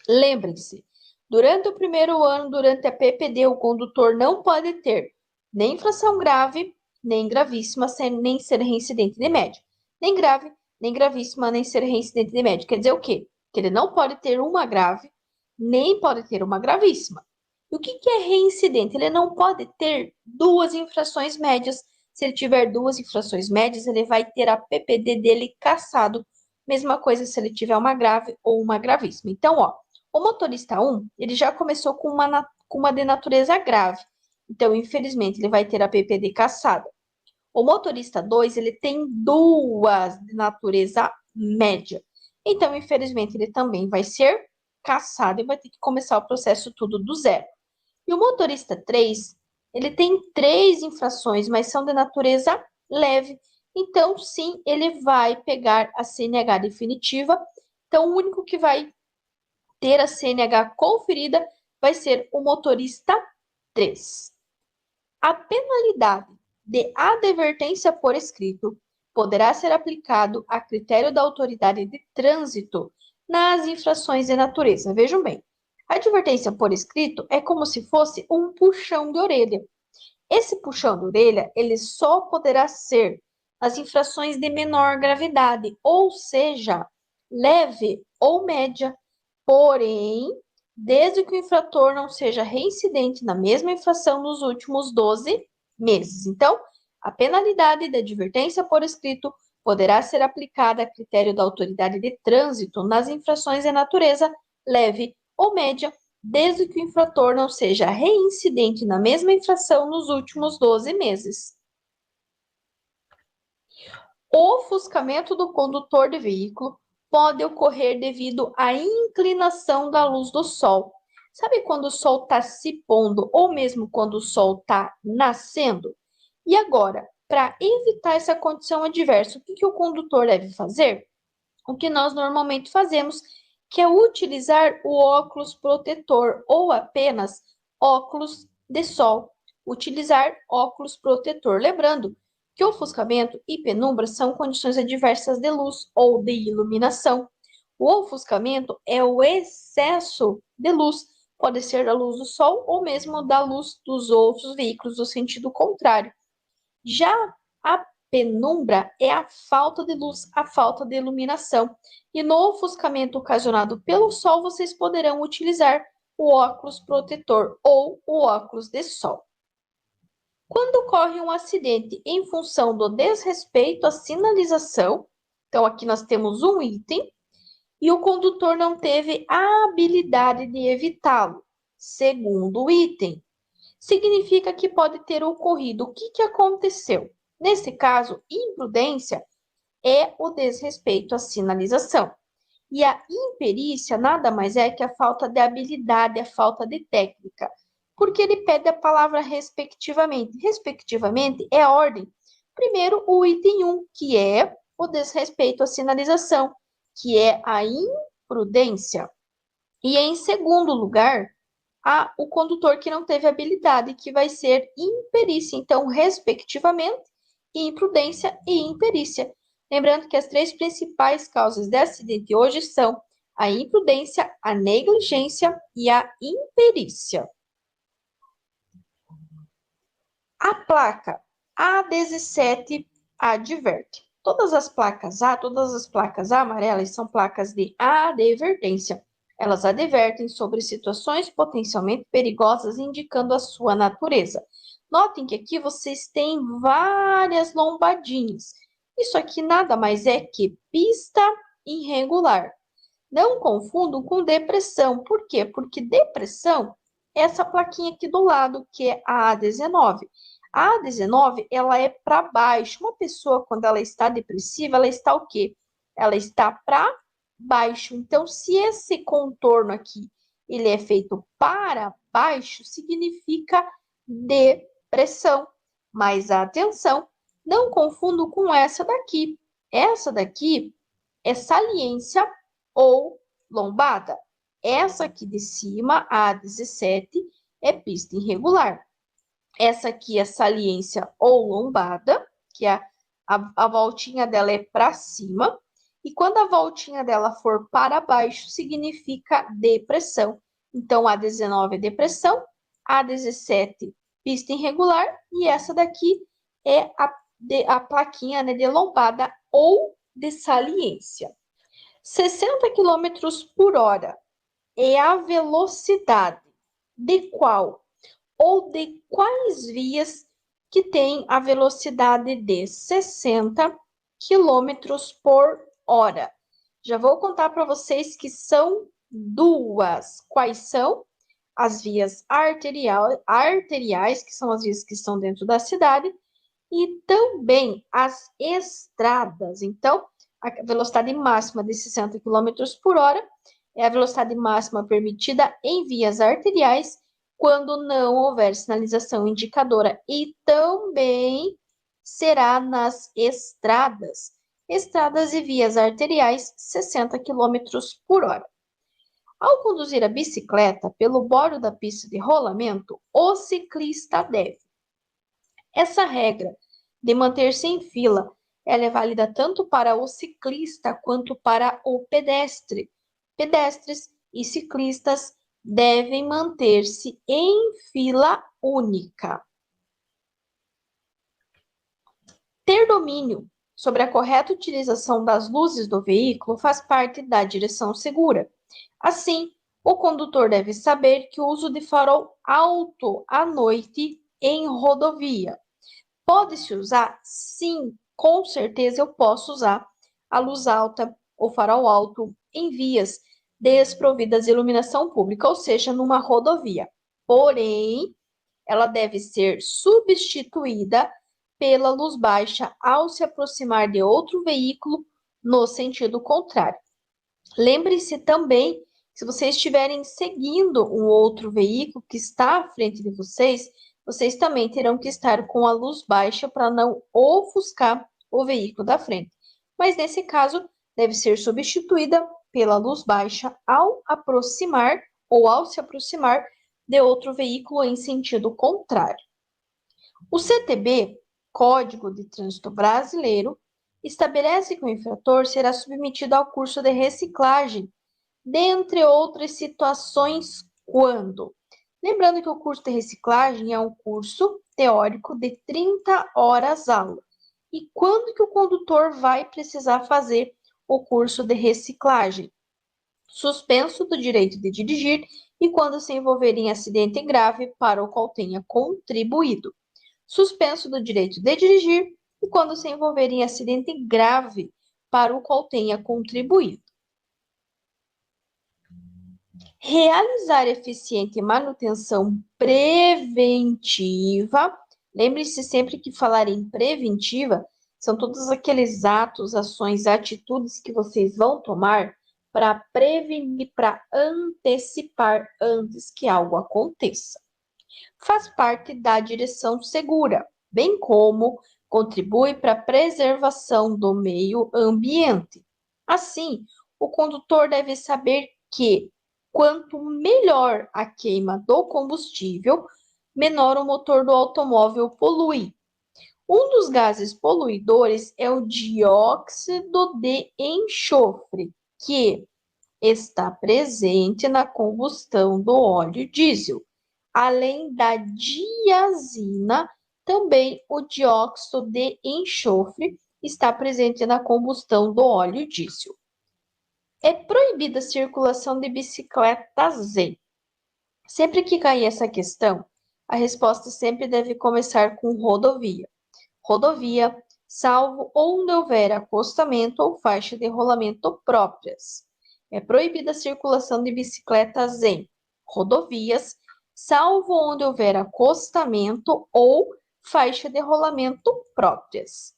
lembrem-se, durante o primeiro ano, durante a PPD, o condutor não pode ter nem infração grave, nem gravíssima, nem ser reincidente de média. Nem grave, nem gravíssima, nem ser reincidente de média. Quer dizer o quê? Que ele não pode ter uma grave, nem pode ter uma gravíssima. E o que é reincidente? Ele não pode ter duas infrações médias. Se ele tiver duas infrações médias, ele vai ter a PPD dele cassado. Mesma coisa se ele tiver uma grave ou uma gravíssima. Então, ó, o motorista 1, ele já começou com uma de natureza grave. Então, infelizmente, ele vai ter a PPD cassada. O motorista 2, ele tem duas de natureza média. Então, infelizmente, ele também vai ser cassado e vai ter que começar o processo tudo do zero. E o motorista 3, ele tem 3 infrações, mas são de natureza leve. Então, sim, ele vai pegar a CNH definitiva. Então, o único que vai ter a CNH conferida vai ser o motorista 3. A penalidade de advertência por escrito poderá ser aplicado a critério da autoridade de trânsito nas infrações de natureza. Vejam bem, a advertência por escrito é como se fosse um puxão de orelha. Esse puxão de orelha, ele só poderá ser nas infrações de menor gravidade, ou seja, leve ou média. Porém, desde que o infrator não seja reincidente na mesma infração nos últimos 12 meses. Então, a penalidade de advertência por escrito poderá ser aplicada a critério da autoridade de trânsito nas infrações de natureza leve ou média, desde que o infrator não seja reincidente na mesma infração nos últimos 12 meses. O ofuscamento do condutor de veículo pode ocorrer devido à inclinação da luz do sol. Sabe quando o sol está se pondo ou mesmo quando o sol está nascendo? E agora, para evitar essa condição adversa, o que o condutor deve fazer? O que nós normalmente fazemos, que é utilizar o óculos protetor ou apenas óculos de sol. Utilizar óculos protetor. Lembrando que ofuscamento e penumbra são condições adversas de luz ou de iluminação. O ofuscamento é o excesso de luz, pode ser da luz do sol ou mesmo da luz dos outros veículos no sentido contrário. Já a penumbra é a falta de luz, a falta de iluminação. E no ofuscamento ocasionado pelo sol, vocês poderão utilizar o óculos protetor ou o óculos de sol. Quando ocorre um acidente em função do desrespeito à sinalização, então aqui nós temos um item, e o condutor não teve a habilidade de evitá-lo, segundo o item, significa que pode ter ocorrido. O que aconteceu? Nesse caso, imprudência é o desrespeito à sinalização. E a imperícia nada mais é que a falta de habilidade, a falta de técnica. Porque ele pede a palavra respectivamente. Respectivamente é ordem. Primeiro, o item 1, que é o desrespeito à sinalização, que é a imprudência. E em segundo lugar, o condutor que não teve habilidade, que vai ser imperícia. Então, respectivamente, imprudência e imperícia. Lembrando que as três principais causas de acidente hoje são a imprudência, a negligência e a imperícia. A placa A17 adverte. Todas as placas amarelas são placas de advertência. Elas advertem sobre situações potencialmente perigosas, indicando a sua natureza. Notem que aqui vocês têm várias lombadinhas. Isso aqui nada mais é que pista irregular. Não confundam com depressão. Por quê? Porque depressão é essa plaquinha aqui do lado, que é a A19. A A19, ela é para baixo. Uma pessoa, quando ela está depressiva, ela está o quê? Ela está para baixo. Então, se esse contorno aqui, ele é feito para baixo, significa depressão. Mas atenção, não confundo com essa daqui. Essa daqui é saliência ou lombada. Essa aqui de cima, a 17, é pista irregular. Essa aqui é saliência ou lombada, que a voltinha dela é para cima. E quando a voltinha dela for para baixo, significa depressão. Então, a 19 é depressão, a 17 pista irregular, e essa daqui é a plaquinha, né, de lombada ou de saliência. 60 km por hora é a velocidade de qual ou de quais vias que tem a velocidade de 60 km por hora. Já vou contar para vocês que são duas. Quais são? As vias arteriais, que são as vias que estão dentro da cidade, e também as estradas. Então, a velocidade máxima de 60 km por hora é a velocidade máxima permitida em vias arteriais quando não houver sinalização indicadora, e também será nas estradas. Estradas e vias arteriais, 60 km por hora. Ao conduzir a bicicleta pelo bordo da pista de rolamento, o ciclista deve. Essa regra de manter-se em fila, ela é válida tanto para o ciclista quanto para o pedestre. Pedestres e ciclistas devem manter-se em fila única. Ter domínio sobre a correta utilização das luzes do veículo faz parte da direção segura. Assim, o condutor deve saber que o uso de farol alto à noite em rodovia. Pode-se usar? Sim, com certeza eu posso usar a luz alta ou farol alto em vias desprovidas de iluminação pública, ou seja, numa rodovia. Porém, ela deve ser substituída pela luz baixa ao se aproximar de outro veículo no sentido contrário. Lembre-se também, se vocês estiverem seguindo um outro veículo que está à frente de vocês, vocês também terão que estar com a luz baixa para não ofuscar o veículo da frente. Mas nesse caso, deve ser substituída pela luz baixa ao aproximar ou ao se aproximar de outro veículo em sentido contrário. O CTB, Código de Trânsito Brasileiro, estabelece que o infrator será submetido ao curso de reciclagem, dentre outras situações, quando? Lembrando que o curso de reciclagem é um curso teórico de 30 horas aula. E quando que o condutor vai precisar fazer o curso de reciclagem? Suspenso do direito de dirigir e quando se envolver em acidente grave para o qual tenha contribuído. Suspenso do direito de dirigir e quando se envolver em acidente grave para o qual tenha contribuído. Realizar eficiente manutenção preventiva. Lembre-se sempre que falar em preventiva, são todos aqueles atos, ações, atitudes que vocês vão tomar para prevenir, para antecipar antes que algo aconteça. Faz parte da direção segura, bem como contribui para a preservação do meio ambiente. Assim, o condutor deve saber que quanto melhor a queima do combustível, menor o motor do automóvel polui. Um dos gases poluidores é o dióxido de enxofre, que está presente na combustão do óleo diesel. Além da diazina, também o dióxido de enxofre está presente na combustão do óleo diesel. É proibida a circulação de bicicletas em. Sempre que cair essa questão, a resposta sempre deve começar com rodovia. Rodovia, salvo onde houver acostamento ou faixa de rolamento próprias. É proibida a circulação de bicicletas em rodovias, salvo onde houver acostamento ou faixa de rolamento próprias.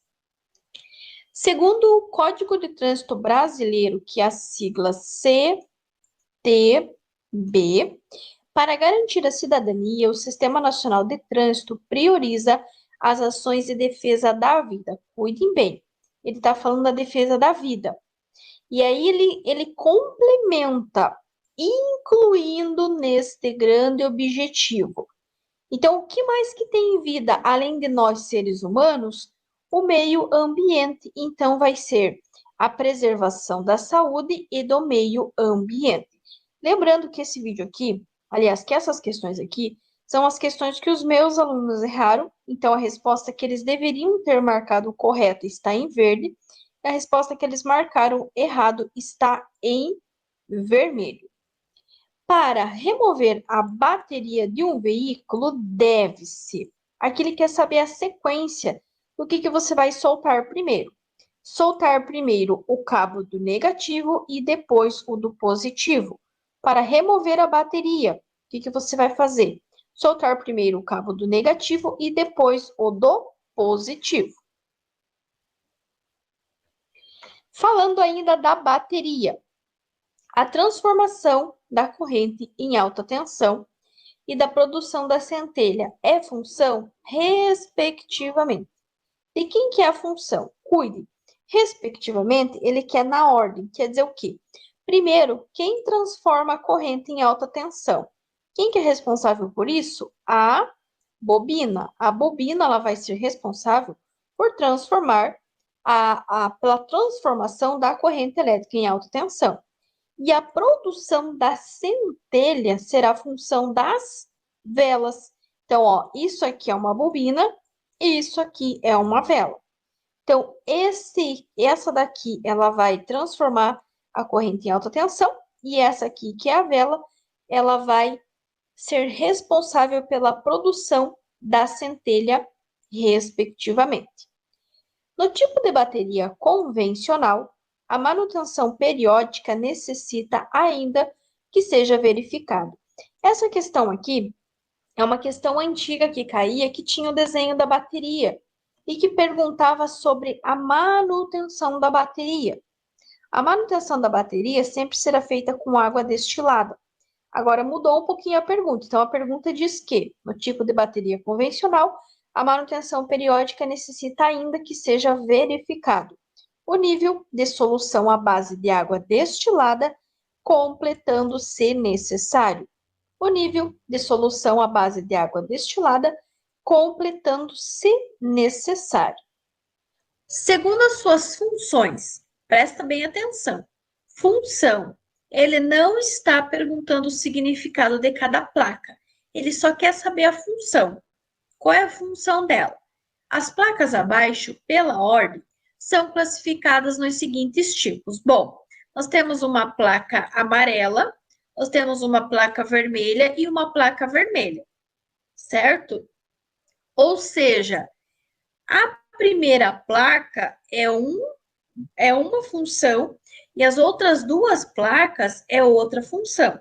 Segundo o Código de Trânsito Brasileiro, que é a sigla CTB, para garantir a cidadania, o Sistema Nacional de Trânsito prioriza as ações de defesa da vida. Cuidem bem, ele está falando da defesa da vida. E aí ele complementa, incluindo neste grande objetivo. Então, o que mais que tem em vida, além de nós seres humanos? O meio ambiente. Então, vai ser a preservação da saúde e do meio ambiente. Lembrando que esse vídeo aqui, aliás, que essas questões aqui, são as questões que os meus alunos erraram. Então, a resposta que eles deveriam ter marcado correta está em verde. E a resposta que eles marcaram errado está em vermelho. Para remover a bateria de um veículo, deve-se. Aqui ele quer saber a sequência do que você vai soltar primeiro. Soltar primeiro o cabo do negativo e depois o do positivo. Para remover a bateria, o que você vai fazer? Soltar primeiro o cabo do negativo e depois o do positivo. Falando ainda da bateria, a transformação da corrente em alta tensão e da produção da centelha é função, respectivamente. E quem que é a função? Cuide. Respectivamente, ele quer na ordem. Quer dizer o quê? Primeiro, quem transforma a corrente em alta tensão? Quem que é responsável por isso? A bobina. A bobina ela vai ser responsável por transformar pela transformação da corrente elétrica em alta tensão. E a produção da centelha será a função das velas. Então, ó, isso aqui é uma bobina e isso aqui é uma vela. Então, essa daqui, ela vai transformar a corrente em alta tensão e essa aqui, que é a vela, ela vai ser responsável pela produção da centelha, respectivamente. No tipo de bateria convencional, a manutenção periódica necessita ainda que seja verificado. Essa questão aqui é uma questão antiga que caía, que tinha o desenho da bateria e que perguntava sobre a manutenção da bateria. A manutenção da bateria sempre será feita com água destilada. Agora mudou um pouquinho a pergunta. Então a pergunta diz que, no tipo de bateria convencional, a manutenção periódica necessita ainda que seja verificado. o nível de solução à base de água destilada, completando, se necessário. O nível de solução à base de água destilada, completando, se necessário. Segundo as suas funções, presta bem atenção. Função, ele não está perguntando o significado de cada placa, ele só quer saber a função. Qual é a função dela? As placas abaixo, pela ordem, são classificadas nos seguintes tipos. Bom, nós temos uma placa amarela, nós temos uma placa vermelha e uma placa vermelha, certo? Ou seja, a primeira placa é uma função e as outras duas placas é outra função.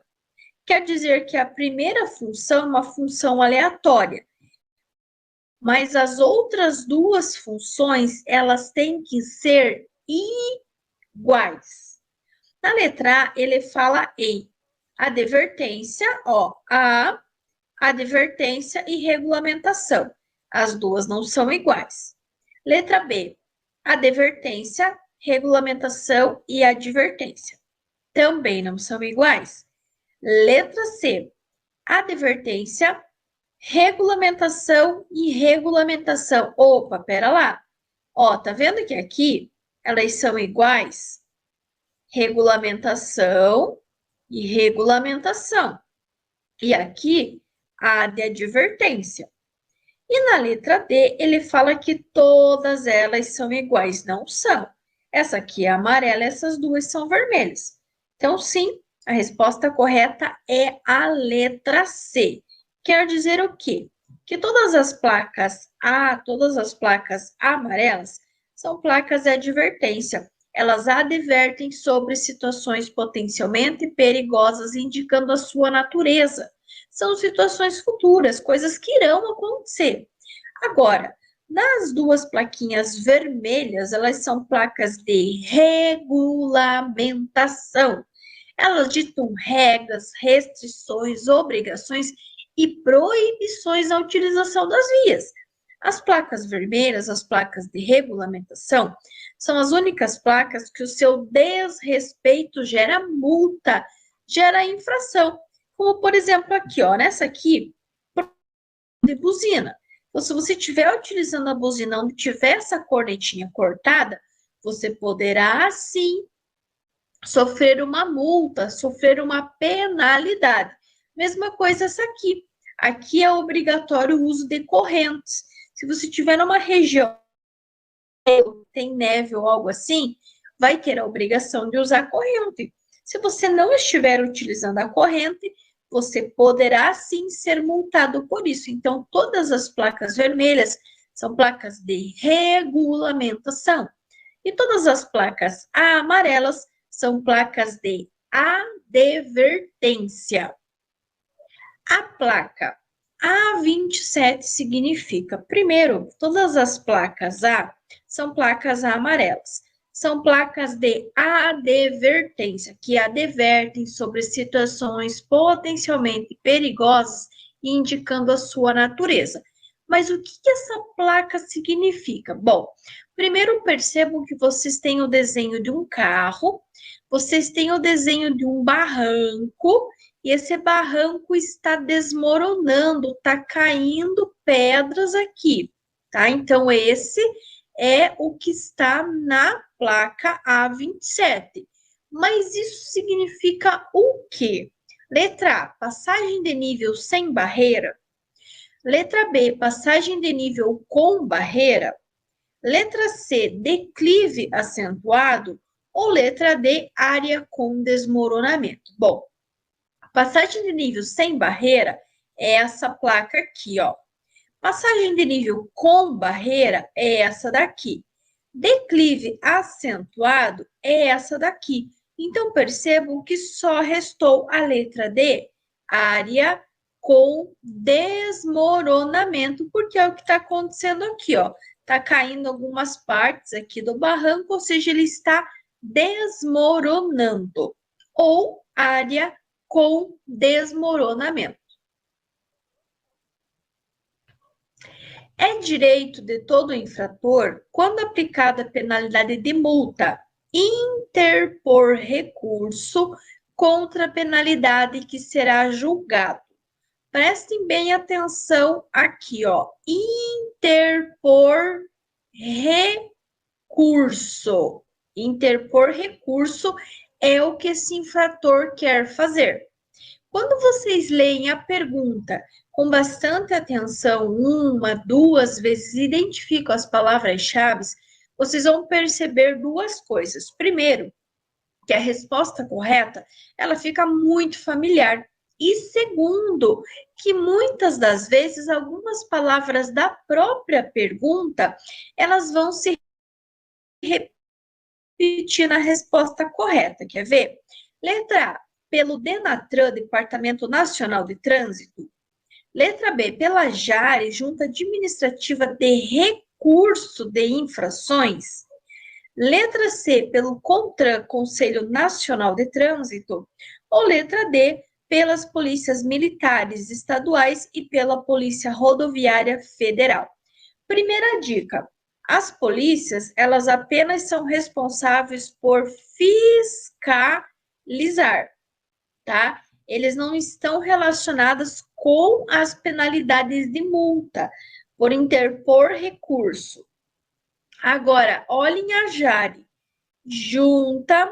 Quer dizer que a primeira função é uma função aleatória, mas as outras duas funções, elas têm que ser iguais. Na letra A, ele fala em advertência, a advertência e regulamentação. As duas não são iguais. Letra B, advertência, regulamentação e advertência. Também não são iguais. Letra C, advertência, regulamentação e regulamentação. Opa, pera lá. Tá vendo que aqui elas são iguais? Regulamentação e regulamentação. E aqui a de advertência. E na letra D, ele fala que todas elas são iguais. Não são. Essa aqui é amarela, essas duas são vermelhas. Então, sim, a resposta correta é a letra C. Quer dizer o quê? Que todas as placas amarelas são placas de advertência. Elas advertem sobre situações potencialmente perigosas, indicando a sua natureza. São situações futuras, coisas que irão acontecer. Agora, nas duas plaquinhas vermelhas, elas são placas de regulamentação. Elas ditam regras, restrições, obrigações e proibições à utilização das vias. As placas vermelhas, as placas de regulamentação, são as únicas placas que o seu desrespeito gera multa, gera infração. Como, por exemplo, aqui, nessa aqui, de buzina. Então, se você estiver utilizando a buzina onde tiver essa cornetinha cortada, você poderá, sim, sofrer uma multa, sofrer uma penalidade. Mesma coisa essa aqui. Aqui é obrigatório o uso de correntes. Se você estiver numa região que tem neve ou algo assim, vai ter a obrigação de usar corrente. Se você não estiver utilizando a corrente, você poderá sim ser multado por isso. Então, todas as placas vermelhas são placas de regulamentação. E todas as placas amarelas são placas de advertência. A placa A27 significa, primeiro, todas as placas A são placas amarelas. São placas de advertência, que advertem sobre situações potencialmente perigosas, indicando a sua natureza. Mas o que essa placa significa? Bom, primeiro percebam que vocês têm o desenho de um carro, vocês têm o desenho de um barranco, e esse barranco está desmoronando, está caindo pedras aqui, tá? Então, esse é o que está na placa A27. Mas isso significa o quê? Letra A, passagem de nível sem barreira. Letra B, passagem de nível com barreira. Letra C, declive acentuado. Ou letra D, área com desmoronamento. Bom, a passagem de nível sem barreira é essa placa aqui, Passagem de nível com barreira é essa daqui. Declive acentuado é essa daqui. Então, percebam que só restou a letra D, área com desmoronamento, porque é o que está acontecendo aqui, Está caindo algumas partes aqui do barranco, ou seja, ele está desmoronando. Ou área com desmoronamento. É direito de todo infrator, quando aplicada a penalidade de multa, interpor recurso contra a penalidade que será julgado. Prestem bem atenção aqui, ó. Interpor recurso. Interpor recurso é o que esse infrator quer fazer. Quando vocês leem a pergunta com bastante atenção, uma, duas vezes, identificam as palavras-chave, vocês vão perceber duas coisas. Primeiro, que a resposta correta, ela fica muito familiar. E segundo, que muitas das vezes algumas palavras da própria pergunta, elas vão se repetir na resposta correta. Quer ver? Letra A, pelo DENATRAN, Departamento Nacional de Trânsito. Letra B, pela JARE, Junta Administrativa de Recurso de Infrações. Letra C, pelo CONTRAN, Conselho Nacional de Trânsito. Ou letra D, pelas polícias militares estaduais e pela Polícia Rodoviária Federal. Primeira dica, as polícias, elas apenas são responsáveis por fiscalizar, tá? Eles não estão relacionados com as penalidades de multa por interpor recurso. Agora, olhem a JARE, Junta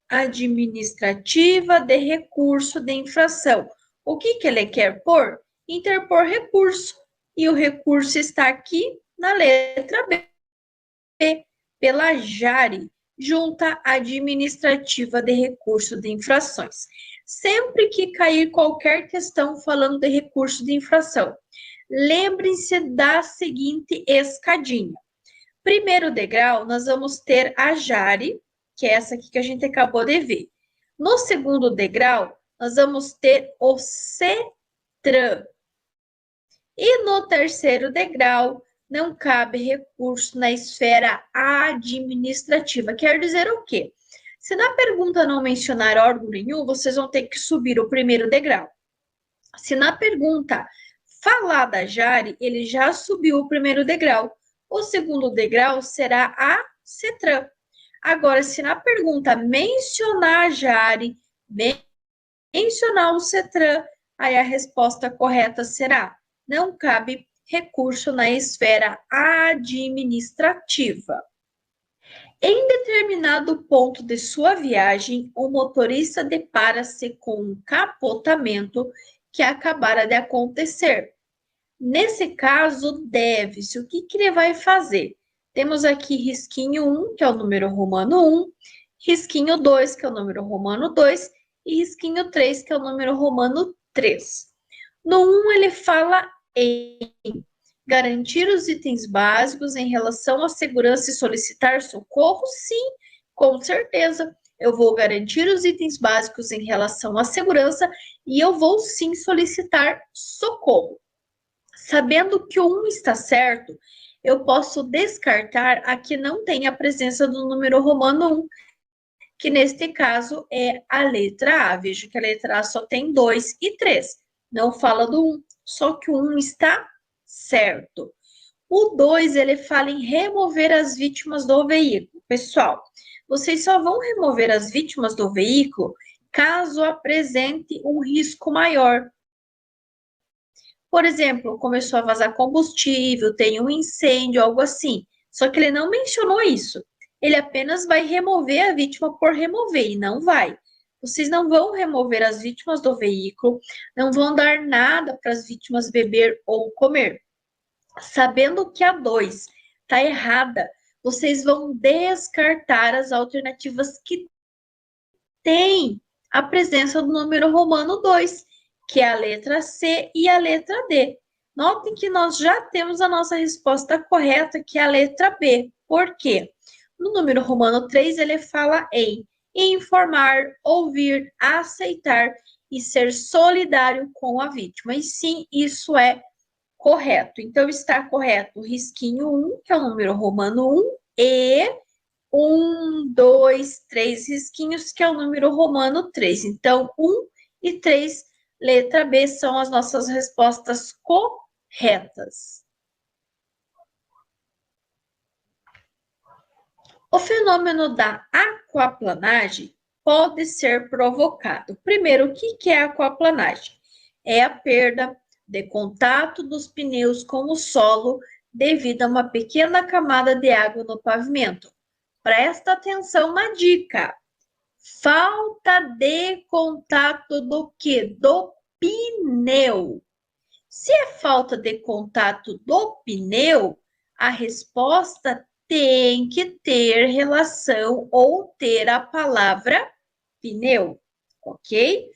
Administrativa de Recurso de Infração. O que ele quer pôr? Interpor recurso. E o recurso está aqui na letra B, pela JARE, Junta Administrativa de Recurso de Infrações. Sempre que cair qualquer questão falando de recurso de infração, lembrem-se da seguinte escadinha. Primeiro degrau, nós vamos ter a JARE, que é essa aqui que a gente acabou de ver. No segundo degrau, nós vamos ter o CETRAN. E no terceiro degrau, não cabe recurso na esfera administrativa. Quer dizer o quê? Se na pergunta não mencionar órgão nenhum, vocês vão ter que subir o primeiro degrau. Se na pergunta falar da JARE, ele já subiu o primeiro degrau. O segundo degrau será a CETRAN. Agora, se na pergunta mencionar a JARE, mencionar o CETRAN, aí a resposta correta será: não cabe recurso na esfera administrativa. Em determinado ponto de sua viagem, o motorista depara-se com um capotamento que acabara de acontecer. Nesse caso, deve-se, o que ele vai fazer? Temos aqui risquinho 1, que é o número romano 1, risquinho 2, que é o número romano 2, e risquinho 3, que é o número romano 3. No 1, ele fala em garantir os itens básicos em relação à segurança e solicitar socorro? Sim, com certeza. Eu vou garantir os itens básicos em relação à segurança e eu vou sim solicitar socorro. Sabendo que o 1 está certo, eu posso descartar a que não tem a presença do número romano 1, que neste caso é a letra A. Veja que a letra A só tem 2 e 3, não fala do 1, só que o 1 está certo. O 2, ele fala em remover as vítimas do veículo. Pessoal, vocês só vão remover as vítimas do veículo caso apresente um risco maior. Por exemplo, começou a vazar combustível, tem um incêndio, algo assim. Só que ele não mencionou isso. Ele apenas vai remover a vítima por remover, e não vai. Vocês não vão remover as vítimas do veículo, não vão dar nada para as vítimas beber ou comer. Sabendo que a 2 está errada, vocês vão descartar as alternativas que têm a presença do número romano 2, que é a letra C e a letra D. Notem que nós já temos a nossa resposta correta, que é a letra B. Por quê? No número romano 3, ele fala em informar, ouvir, aceitar e ser solidário com a vítima. E sim, isso é correto. Então, está correto o risquinho 1, que é o número romano 1, e 1, 2, 3 risquinhos, que é o número romano 3. Então, 1 e 3, letra B, são as nossas respostas corretas. O fenômeno da aquaplanagem pode ser provocado. Primeiro, o que é aquaplanagem? É a perda de contato dos pneus com o solo devido a uma pequena camada de água no pavimento. Presta atenção na dica. Falta de contato do quê? Do pneu. Se é falta de contato do pneu, a resposta tem que ter relação ou ter a palavra pneu, ok?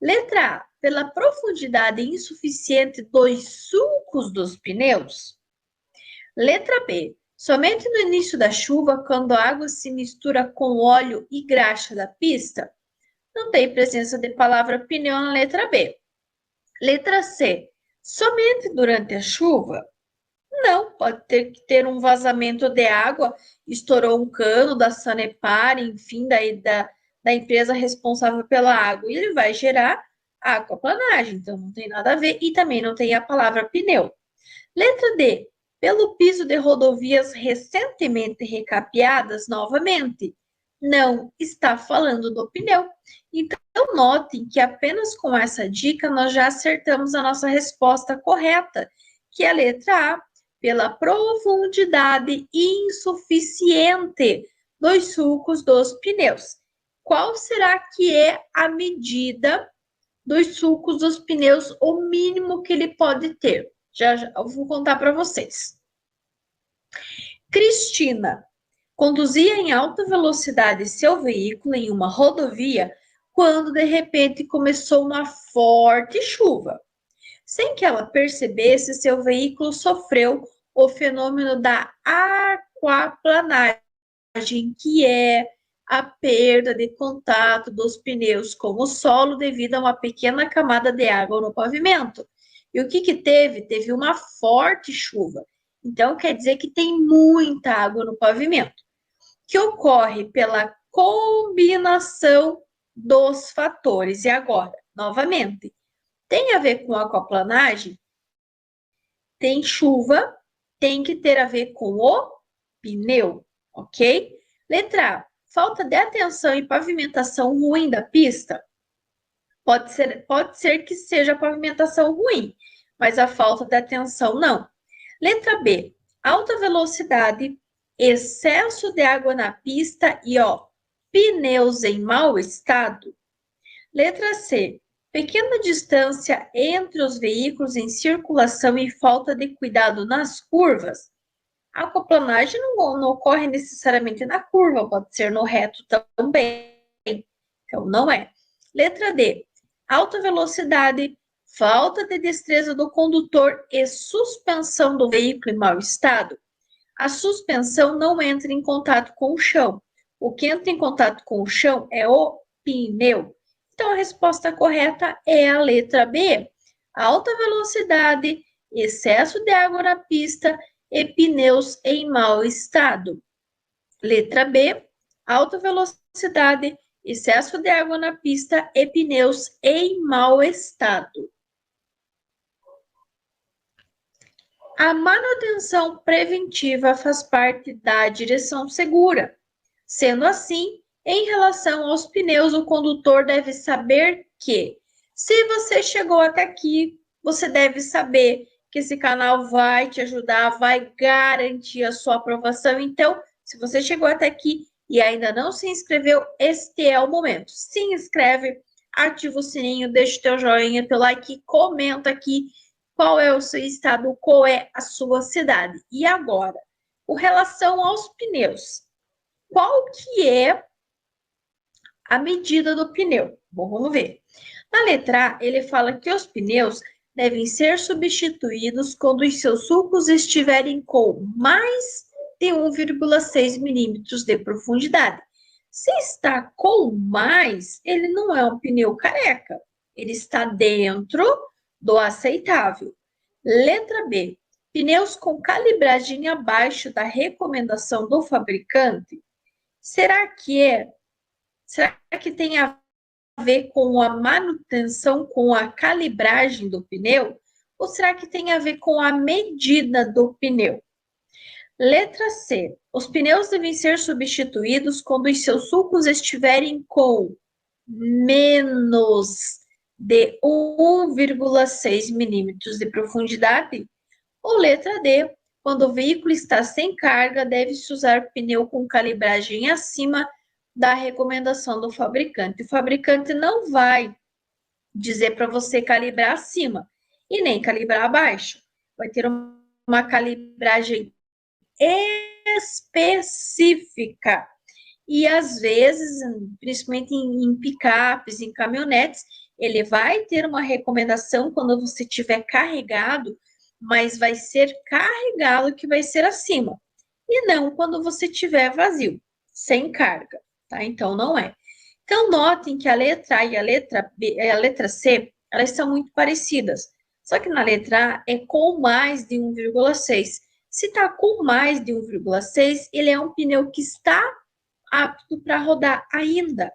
Letra A, pela profundidade insuficiente dos sulcos dos pneus. Letra B, somente no início da chuva, quando a água se mistura com óleo e graxa da pista. Não tem presença de palavra pneu na letra B. Letra C, somente durante a chuva? Não, pode ter que ter um vazamento de água, estourou um cano da Sanepar, enfim, da empresa responsável pela água, e ele vai gerar aquaplanagem, então não tem nada a ver, e também não tem a palavra pneu. Letra D, pelo piso de rodovias recentemente recapeadas novamente. Não está falando do pneu. Então, notem que apenas com essa dica nós já acertamos a nossa resposta correta, que é a letra A, pela profundidade insuficiente dos sulcos dos pneus. Qual será que é a medida dos sulcos dos pneus, o mínimo que ele pode ter? Já eu vou contar para vocês. Cristina conduzia em alta velocidade seu veículo em uma rodovia quando de repente começou uma forte chuva. Sem que ela percebesse, seu veículo sofreu o fenômeno da aquaplanagem, que é a perda de contato dos pneus com o solo devido a uma pequena camada de água no pavimento. E o que teve? Teve uma forte chuva. Então, quer dizer que tem muita água no pavimento, que ocorre pela combinação dos fatores. E agora, novamente, tem a ver com aquaplanagem? Tem chuva, tem que ter a ver com o pneu, ok? Letra A, falta de atenção e pavimentação ruim da pista? Pode ser que seja a pavimentação ruim, mas a falta de atenção não. Letra B, alta velocidade, excesso de água na pista e, pneus em mau estado. Letra C, pequena distância entre os veículos em circulação e falta de cuidado nas curvas. A aquaplanagem não ocorre necessariamente na curva, pode ser no reto também. Então, não é. Letra D, alta velocidade, falta de destreza do condutor e suspensão do veículo em mau estado. A suspensão não entra em contato com o chão. O que entra em contato com o chão é o pneu. Então, a resposta correta é a letra B. Alta velocidade, excesso de água na pista e pneus em mau estado. Letra B. Alta velocidade, excesso de água na pista e pneus em mau estado. A manutenção preventiva faz parte da direção segura. Sendo assim, em relação aos pneus, o condutor deve saber que, se você chegou até aqui, você deve saber que esse canal vai te ajudar, vai garantir a sua aprovação. Então, se você chegou até aqui e ainda não se inscreveu, este é o momento. Se inscreve, ativa o sininho, deixa o teu joinha, teu like, comenta aqui qual é o seu estado, qual é a sua cidade. E agora, com relação aos pneus, qual que é a medida do pneu? Bom, vamos ver. Na letra A, ele fala que os pneus devem ser substituídos quando os seus sulcos estiverem com mais de 1,6 milímetros de profundidade. Se está com mais, ele não é um pneu careca. Ele está dentro do aceitável. Letra B. Pneus com calibragem abaixo da recomendação do fabricante. Será que tem a ver com a manutenção, com a calibragem do pneu? Ou será que tem a ver com a medida do pneu? Letra C. Os pneus devem ser substituídos quando os seus sulcos estiverem com menos de 1,6 milímetros de profundidade. Ou letra D. Quando o veículo está sem carga, deve-se usar pneu com calibragem acima da recomendação do fabricante. O fabricante não vai dizer para você calibrar acima e nem calibrar abaixo. Vai ter uma calibragem específica. E às vezes, principalmente em picapes, em caminhonetes, ele vai ter uma recomendação quando você tiver carregado, mas vai ser carregado que vai ser acima. E não quando você tiver vazio, sem carga, tá? Então não é. Então notem que a letra A e a letra B, a letra C, elas são muito parecidas. Só que na letra A é com mais de 1,6. Se está com mais de 1,6, ele é um pneu que está apto para rodar ainda.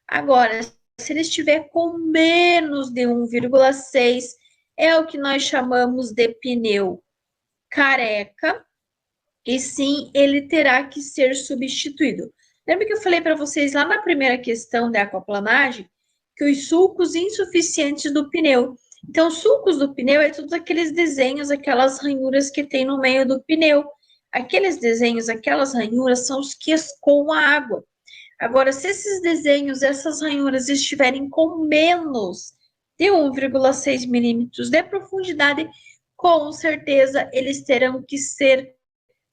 Agora, se ele estiver com menos de 1,6, é o que nós chamamos de pneu careca, e sim, ele terá que ser substituído. Lembra que eu falei para vocês lá na primeira questão da aquaplanagem que os sulcos insuficientes do pneu. Então, sulcos do pneu é todos aqueles desenhos, aquelas ranhuras que tem no meio do pneu. Aqueles desenhos, aquelas ranhuras são os que escoam a água. Agora, se esses desenhos, essas ranhuras estiverem com menos de 1,6 milímetros de profundidade, com certeza eles terão que ser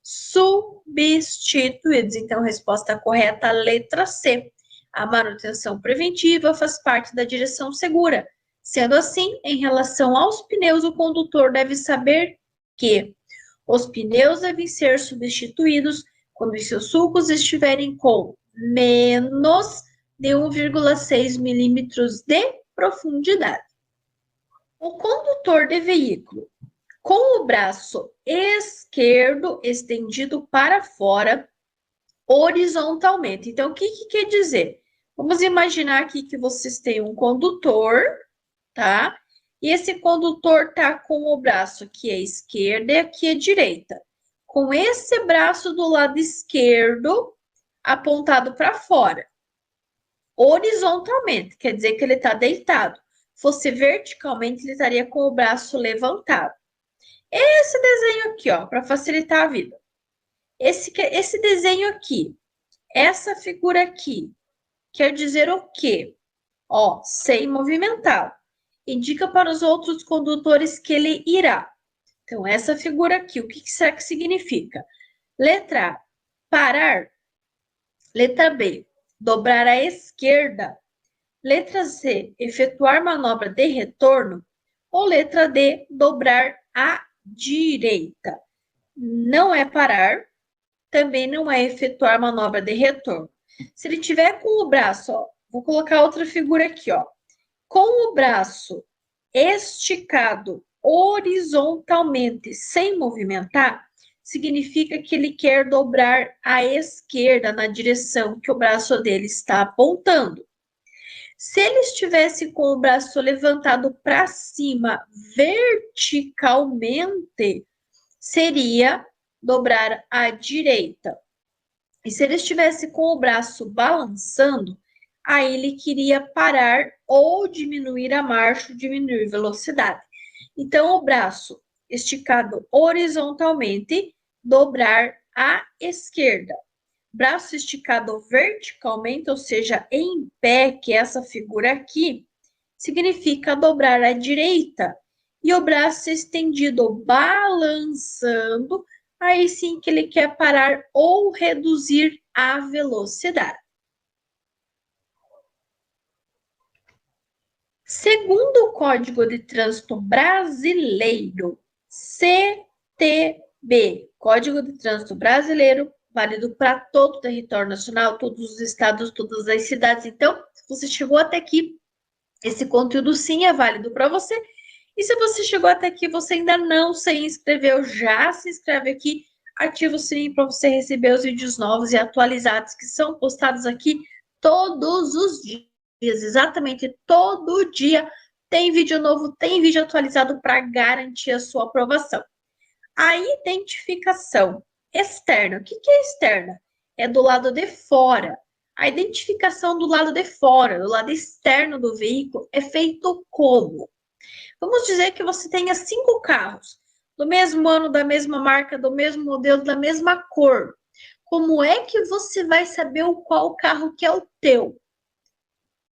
substituídos. Então, resposta correta, letra C. A manutenção preventiva faz parte da direção segura. Sendo assim, em relação aos pneus, o condutor deve saber que os pneus devem ser substituídos quando os seus sulcos estiverem com menos de 1,6 milímetros de profundidade. O condutor de veículo com o braço esquerdo estendido para fora, horizontalmente. Então, o que quer dizer? Vamos imaginar aqui que vocês têm um condutor, tá? E esse condutor tá com o braço aqui à esquerda e aqui à direita. Com esse braço do lado esquerdo apontado para fora, horizontalmente, quer dizer que ele está deitado. Fosse verticalmente, ele estaria com o braço levantado. Esse desenho aqui, ó, para facilitar a vida. Esse desenho aqui, essa figura aqui, quer dizer o quê? Ó, sem movimentar. Indica para os outros condutores que ele irá. Então, essa figura aqui, o que será que significa? Letra A, parar. Letra B, dobrar à esquerda. Letra C, efetuar manobra de retorno. Ou letra D, dobrar à direita. Não é parar, também não é efetuar manobra de retorno. Se ele tiver com o braço, ó, vou colocar outra figura aqui, ó. Com o braço esticado horizontalmente, sem movimentar, significa que ele quer dobrar à esquerda na direção que o braço dele está apontando. Se ele estivesse com o braço levantado para cima verticalmente, seria dobrar à direita. E se ele estivesse com o braço balançando, aí ele queria parar ou diminuir a marcha, diminuir velocidade. Então, o braço esticado horizontalmente, dobrar à esquerda. Braço esticado verticalmente, ou seja, em pé, que é essa figura aqui, significa dobrar à direita. E o braço estendido balançando, aí sim que ele quer parar ou reduzir a velocidade. Segundo o Código de Trânsito Brasileiro, CTB, Código de Trânsito Brasileiro, válido para todo o território nacional, todos os estados, todas as cidades. Então, se você chegou até aqui, esse conteúdo sim é válido para você. E se você chegou até aqui e você ainda não se inscreveu, já se inscreve aqui, ativa o sininho para você receber os vídeos novos e atualizados que são postados aqui todos os dias, exatamente todo dia tem vídeo novo, tem vídeo atualizado para garantir a sua aprovação. A identificação externa. O que é externa? É do lado de fora. A identificação do lado de fora, do lado externo do veículo, é feito como? Vamos dizer que você tenha 5 carros, do mesmo ano, da mesma marca, do mesmo modelo, da mesma cor. Como é que você vai saber qual carro que é o teu?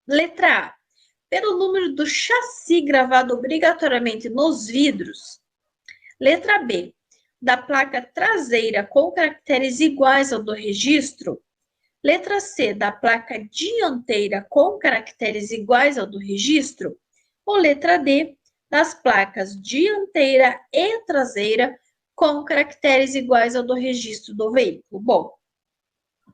Letra A, pelo número do chassi gravado obrigatoriamente nos vidros. Letra B, da placa traseira com caracteres iguais ao do registro. Letra C, da placa dianteira com caracteres iguais ao do registro. Ou letra D, das placas dianteira e traseira com caracteres iguais ao do registro do veículo. Bom,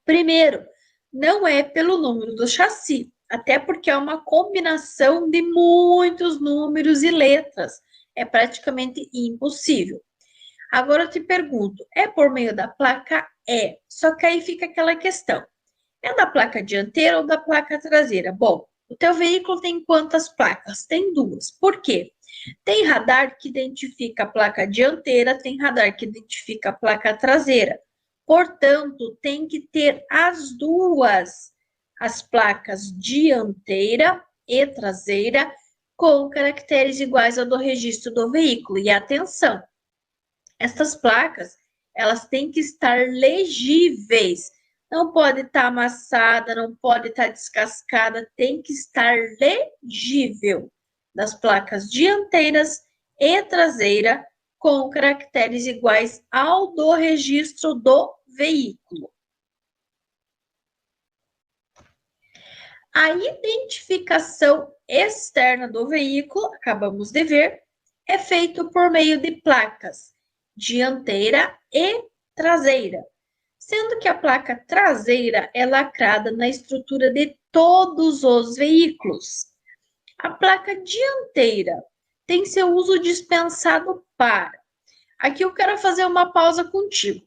primeiro, não é pelo número do chassi, até porque é uma combinação de muitos números e letras. É praticamente impossível. Agora eu te pergunto, é por meio da placa? É. Só que aí fica aquela questão. É da placa dianteira ou da placa traseira? Bom, o teu veículo tem quantas placas? Tem 2. Por quê? Tem radar que identifica a placa dianteira, tem radar que identifica a placa traseira. Portanto, tem que ter as duas, as placas dianteira e traseira, com caracteres iguais ao do registro do veículo. E atenção, essas placas, elas têm que estar legíveis. Não pode estar amassada, não pode estar descascada, tem que estar legível. Das placas dianteiras e traseira, com caracteres iguais ao do registro do veículo. A identificação externa do veículo, acabamos de ver, é feito por meio de placas dianteira e traseira, sendo que a placa traseira é lacrada na estrutura de todos os veículos. A placa dianteira tem seu uso dispensado para. Aqui eu quero fazer uma pausa contigo.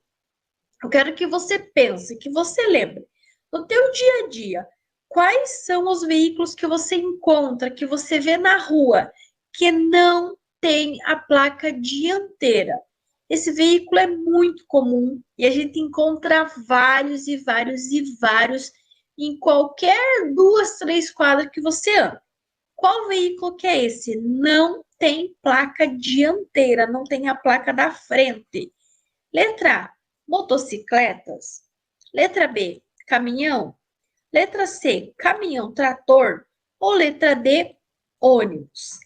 Eu quero que você pense, que você lembre, no teu dia a dia, quais são os veículos que você encontra, que você vê na rua, que não tem a placa dianteira. Esse veículo é muito comum e a gente encontra vários e vários e vários em qualquer 2, 3 quadras que você anda. Qual veículo que é esse? Não tem placa dianteira, não tem a placa da frente. Letra A, motocicletas. Letra B, caminhão. Letra C, caminhão trator. Ou letra D, ônibus.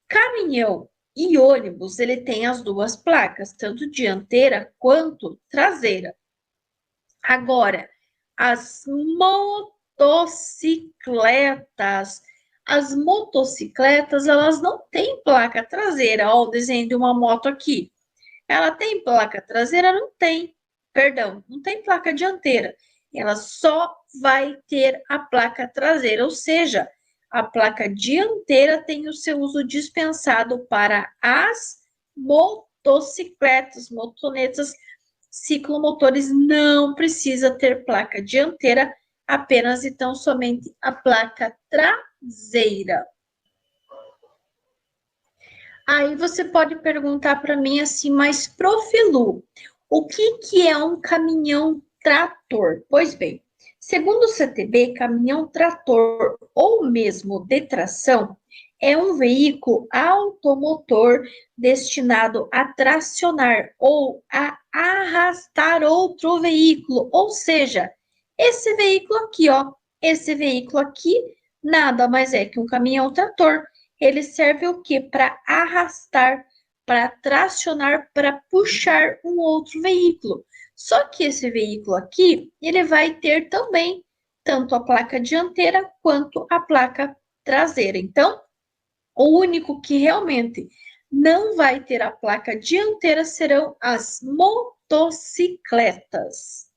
Caminhão e ônibus, ele tem as duas placas, tanto dianteira quanto traseira. Agora, as motocicletas, elas não têm placa traseira. Ó, o desenho de uma moto aqui. Ela tem placa traseira? Não tem. Perdão, não tem placa dianteira. Ela só vai ter a placa traseira, ou seja, a placa dianteira tem o seu uso dispensado para as motocicletas, motonetas, ciclomotores não precisa ter placa dianteira, apenas e tão somente a placa traseira. Aí você pode perguntar para mim assim, mas Prof. Lu, o que é um caminhão trator? Pois bem, segundo o CTB, caminhão trator ou mesmo de tração é um veículo automotor destinado a tracionar ou a arrastar outro veículo, ou seja, esse veículo aqui, ó, esse veículo aqui nada mais é que um caminhão trator. Ele serve o quê? Para arrastar, para tracionar, para puxar um outro veículo. Só que esse veículo aqui, ele vai ter também tanto a placa dianteira quanto a placa traseira. Então, o único que realmente não vai ter a placa dianteira serão as motocicletas.